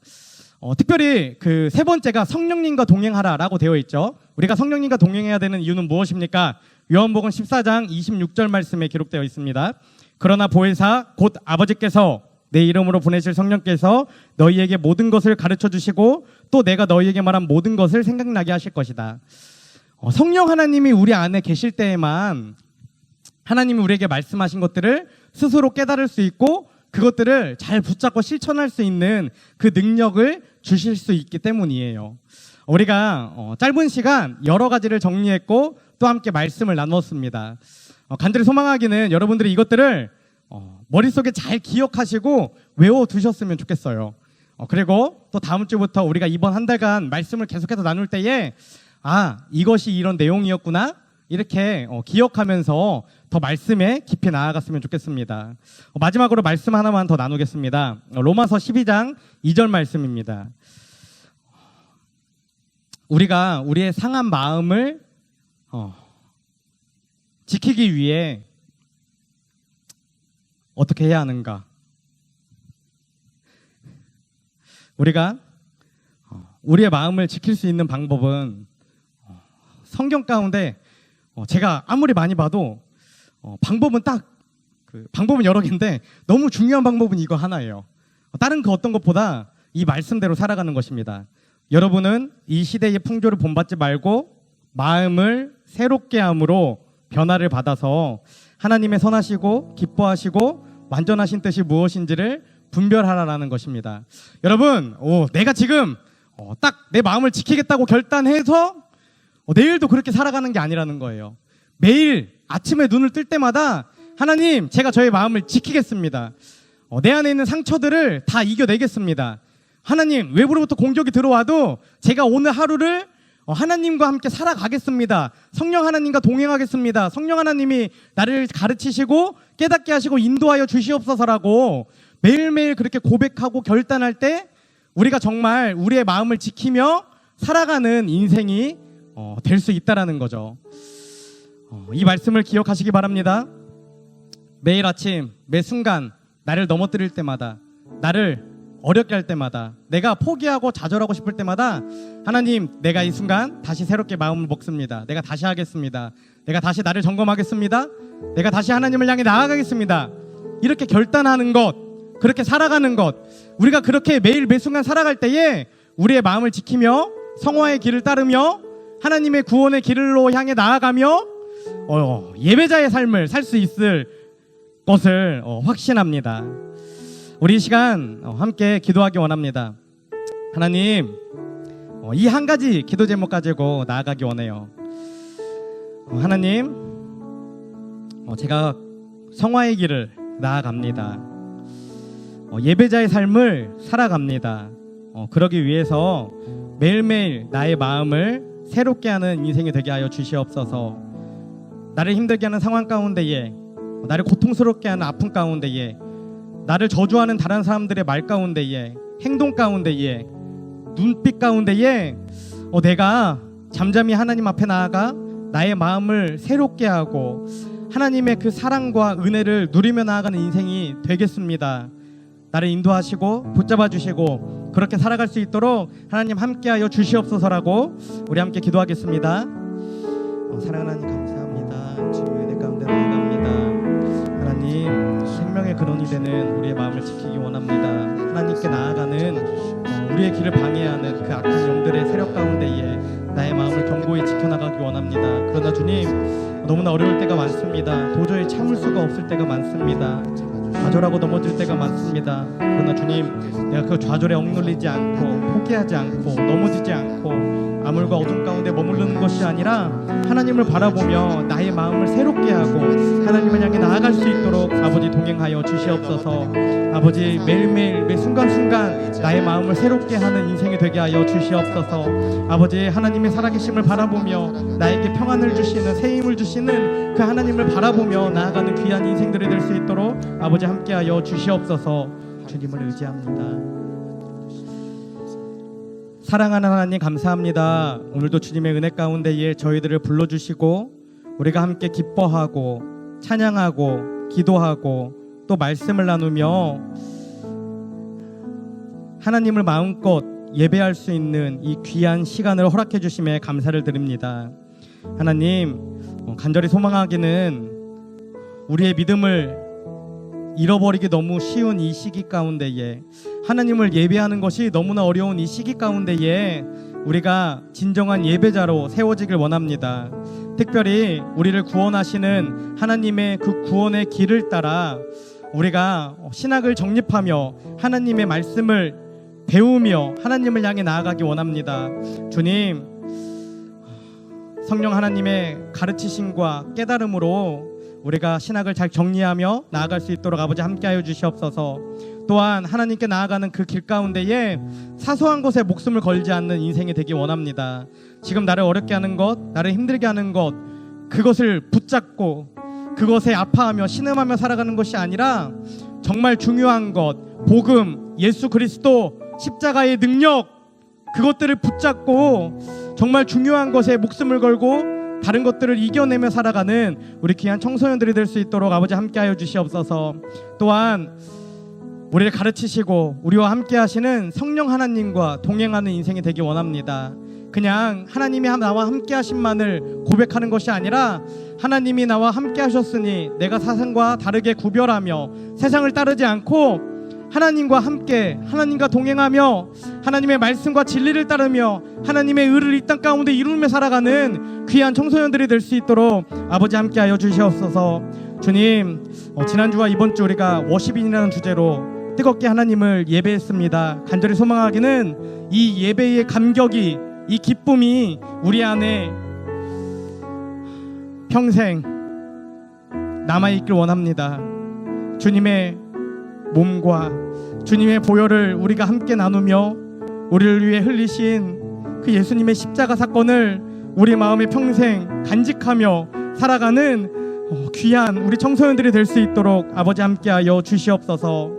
특별히 그 세 번째가 성령님과 동행하라라고 되어 있죠. 우리가 성령님과 동행해야 되는 이유는 무엇입니까? 요한복음 14장 26절 말씀에 기록되어 있습니다. 그러나 보혜사 곧 아버지께서 내 이름으로 보내실 성령께서 너희에게 모든 것을 가르쳐 주시고 또 내가 너희에게 말한 모든 것을 생각나게 하실 것이다. 성령 하나님이 우리 안에 계실 때에만 하나님이 우리에게 말씀하신 것들을 스스로 깨달을 수 있고 그것들을 잘 붙잡고 실천할 수 있는 그 능력을 주실 수 있기 때문이에요. 우리가 짧은 시간 여러 가지를 정리했고 또 함께 말씀을 나눴습니다. 간절히 소망하기는 여러분들이 이것들을 머릿속에 잘 기억하시고 외워두셨으면 좋겠어요. 그리고 또 다음 주부터 우리가 이번 한 달간 말씀을 계속해서 나눌 때에 이것이 이런 내용이었구나 이렇게 기억하면서 더 말씀에 깊이 나아갔으면 좋겠습니다. 마지막으로 말씀 하나만 더 나누겠습니다. 로마서 12장 2절 말씀입니다. 우리가 우리의 상한 마음을 지키기 위해 어떻게 해야 하는가? 우리가 우리의 마음을 지킬 수 있는 방법은 성경 가운데 제가 아무리 많이 봐도 방법은 방법은 여러 개인데 너무 중요한 방법은 이거 하나예요. 다른 그 어떤 것보다 이 말씀대로 살아가는 것입니다. 여러분은 이 시대의 풍조를 본받지 말고 마음을 새롭게 함으로 변화를 받아서 하나님의 선하시고 기뻐하시고 완전하신 뜻이 무엇인지를 분별하라라는 것입니다. 여러분, 내가 지금 딱 내 마음을 지키겠다고 결단해서 내일도 그렇게 살아가는 게 아니라는 거예요. 매일 아침에 눈을 뜰 때마다 하나님, 제가 저의 마음을 지키겠습니다. 내 안에 있는 상처들을 다 이겨내겠습니다. 하나님, 외부로부터 공격이 들어와도 제가 오늘 하루를 하나님과 함께 살아가겠습니다. 성령 하나님과 동행하겠습니다. 성령 하나님이 나를 가르치시고 깨닫게 하시고 인도하여 주시옵소서라고 매일매일 그렇게 고백하고 결단할 때 우리가 정말 우리의 마음을 지키며 살아가는 인생이 될 수 있다라는 거죠. 이 말씀을 기억하시기 바랍니다. 매일 아침, 매 순간 나를 넘어뜨릴 때마다, 나를 어렵게 할 때마다, 내가 포기하고 좌절하고 싶을 때마다 하나님, 내가 이 순간 다시 새롭게 마음을 먹습니다. 내가 다시 하겠습니다. 내가 다시 나를 점검하겠습니다. 내가 다시 하나님을 향해 나아가겠습니다. 이렇게 결단하는 것, 그렇게 살아가는 것, 우리가 그렇게 매일 매 순간 살아갈 때에 우리의 마음을 지키며 성화의 길을 따르며 하나님의 구원의 길로 향해 나아가며 예배자의 삶을 살 수 있을 것을 확신합니다. 우리 이 시간 함께 기도하기 원합니다. 하나님, 이 한 가지 기도 제목 가지고 나아가기 원해요. 하나님, 제가 성화의 길을 나아갑니다. 예배자의 삶을 살아갑니다. 그러기 위해서 매일매일 나의 마음을 새롭게 하는 인생이 되게 하여 주시옵소서. 나를 힘들게 하는 상황 가운데에, 나를 고통스럽게 하는 아픔 가운데에, 나를 저주하는 다른 사람들의 말 가운데에, 행동 가운데에, 눈빛 가운데에 내가 잠잠히 하나님 앞에 나아가 나의 마음을 새롭게 하고 하나님의 그 사랑과 은혜를 누리며 나아가는 인생이 되겠습니다. 나를 인도하시고 붙잡아 주시고 그렇게 살아갈 수 있도록 하나님 함께하여 주시옵소서라고 우리 함께 기도하겠습니다. 사랑하는 하나님 감사합니다. 주님의 은혜 가운데 나아갑니다. 하나님 생명의 근원이 되는 우리의 마음을 지키기 원합니다. 하나님께 나아가는 우리의 길을 방해하는 그 악한 영들의 세력 가운데에 나의 마음을 견고히 지켜나가기 원합니다. 그러나 주님, 너무나 어려울 때가 많습니다. 도저히 참을 수가 없을 때가 많습니다. 좌절하고 넘어질 때가 많습니다. 그러나 주님, 내가 그 좌절에 억눌리지 않고 포기하지 않고 넘어지지 않고 암울과 어둠 가운데 머무르는 것이 아니라 하나님을 바라보며 나의 마음을 새롭게 하고 하나님을 향해 나아갈 수 있도록 아버지 동행하여 주시옵소서. 아버지 매일매일 매 순간순간 나의 마음을 새롭게 하는 인생이 되게 하여 주시옵소서. 아버지 하나님의 살아계심을 바라보며 나에게 평안을 주시는 새 힘을 주시는 그 하나님을 바라보며 나아가는 귀한 인생들이 될 수 있도록 아버지 함께하여 주시옵소서. 주님을 의지합니다. 사랑하는 하나님 감사합니다. 오늘도 주님의 은혜 가운데에 저희들을 불러주시고 우리가 함께 기뻐하고 찬양하고 기도하고 또 말씀을 나누며 하나님을 마음껏 예배할 수 있는 이 귀한 시간을 허락해 주심에 감사를 드립니다. 하나님, 간절히 소망하기는 우리의 믿음을 잃어버리기 너무 쉬운 이 시기 가운데에 하나님을 예배하는 것이 너무나 어려운 이 시기 가운데에 우리가 진정한 예배자로 세워지길 원합니다. 특별히 우리를 구원하시는 하나님의 그 구원의 길을 따라 우리가 신학을 정립하며 하나님의 말씀을 배우며 하나님을 향해 나아가기 원합니다. 주님, 성령 하나님의 가르치심과 깨달음으로 우리가 신학을 잘 정리하며 나아갈 수 있도록 아버지 함께하여 주시옵소서. 또한 하나님께 나아가는 그 길 가운데에 사소한 것에 목숨을 걸지 않는 인생이 되기 원합니다. 지금 나를 어렵게 하는 것, 나를 힘들게 하는 것, 그것을 붙잡고 그것에 아파하며 신음하며 살아가는 것이 아니라 정말 중요한 것, 복음, 예수 그리스도, 십자가의 능력, 그것들을 붙잡고 정말 중요한 것에 목숨을 걸고 다른 것들을 이겨내며 살아가는 우리 귀한 청소년들이 될 수 있도록 아버지 함께하여 주시옵소서. 또한 우리를 가르치시고 우리와 함께하시는 성령 하나님과 동행하는 인생이 되기 원합니다. 그냥 하나님이 나와 함께하심만을 고백하는 것이 아니라 하나님이 나와 함께하셨으니 내가 세상과 다르게 구별하며 세상을 따르지 않고 하나님과 함께 하나님과 동행하며 하나님의 말씀과 진리를 따르며 하나님의 의를 이 땅 가운데 이루며 살아가는 귀한 청소년들이 될 수 있도록 아버지 함께하여 주시옵소서. 주님, 지난주와 이번주 우리가 워십인이라는 주제로 뜨겁게 하나님을 예배했습니다. 간절히 소망하기는 이 예배의 감격이, 이 기쁨이 우리 안에 평생 남아있길 원합니다. 주님의 몸과 주님의 보혈을 우리가 함께 나누며 우리를 위해 흘리신 그 예수님의 십자가 사건을 우리 마음에 평생 간직하며 살아가는 귀한 우리 청소년들이 될 수 있도록 아버지 함께하여 주시옵소서.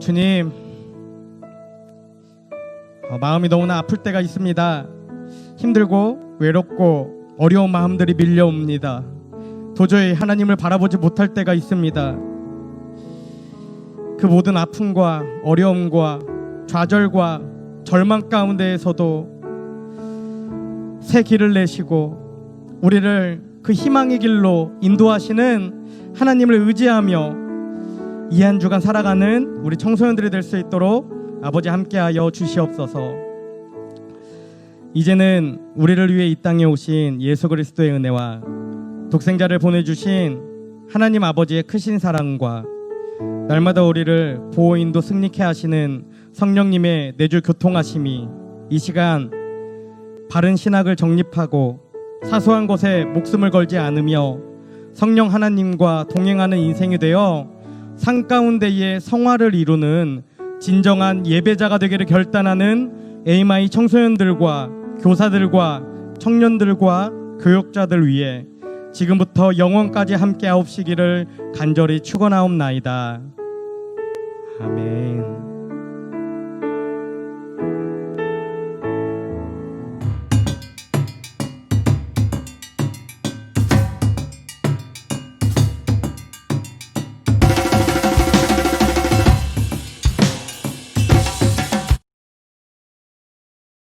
주님, 마음이 너무나 아플 때가 있습니다. 힘들고 외롭고 어려운 마음들이 밀려옵니다. 도저히 하나님을 바라보지 못할 때가 있습니다. 그 모든 아픔과 어려움과 좌절과 절망 가운데에서도 새 길을 내시고 우리를 그 희망의 길로 인도하시는 하나님을 의지하며 이 한 주간 살아가는 우리 청소년들이 될 수 있도록 아버지 함께하여 주시옵소서. 이제는 우리를 위해 이 땅에 오신 예수 그리스도의 은혜와 독생자를 보내주신 하나님 아버지의 크신 사랑과 날마다 우리를 보호 인도 승리케 하시는 성령님의 내주 교통하심이 이 시간 바른 신학을 정립하고 사소한 것에 목숨을 걸지 않으며 성령 하나님과 동행하는 인생이 되어 산 가운데의 성화를 이루는 진정한 예배자가 되기를 결단하는 AMI 청소년들과 교사들과 청년들과 교육자들 위해 지금부터 영원까지 함께하옵시기를 간절히 축원하옵나이다. 아멘.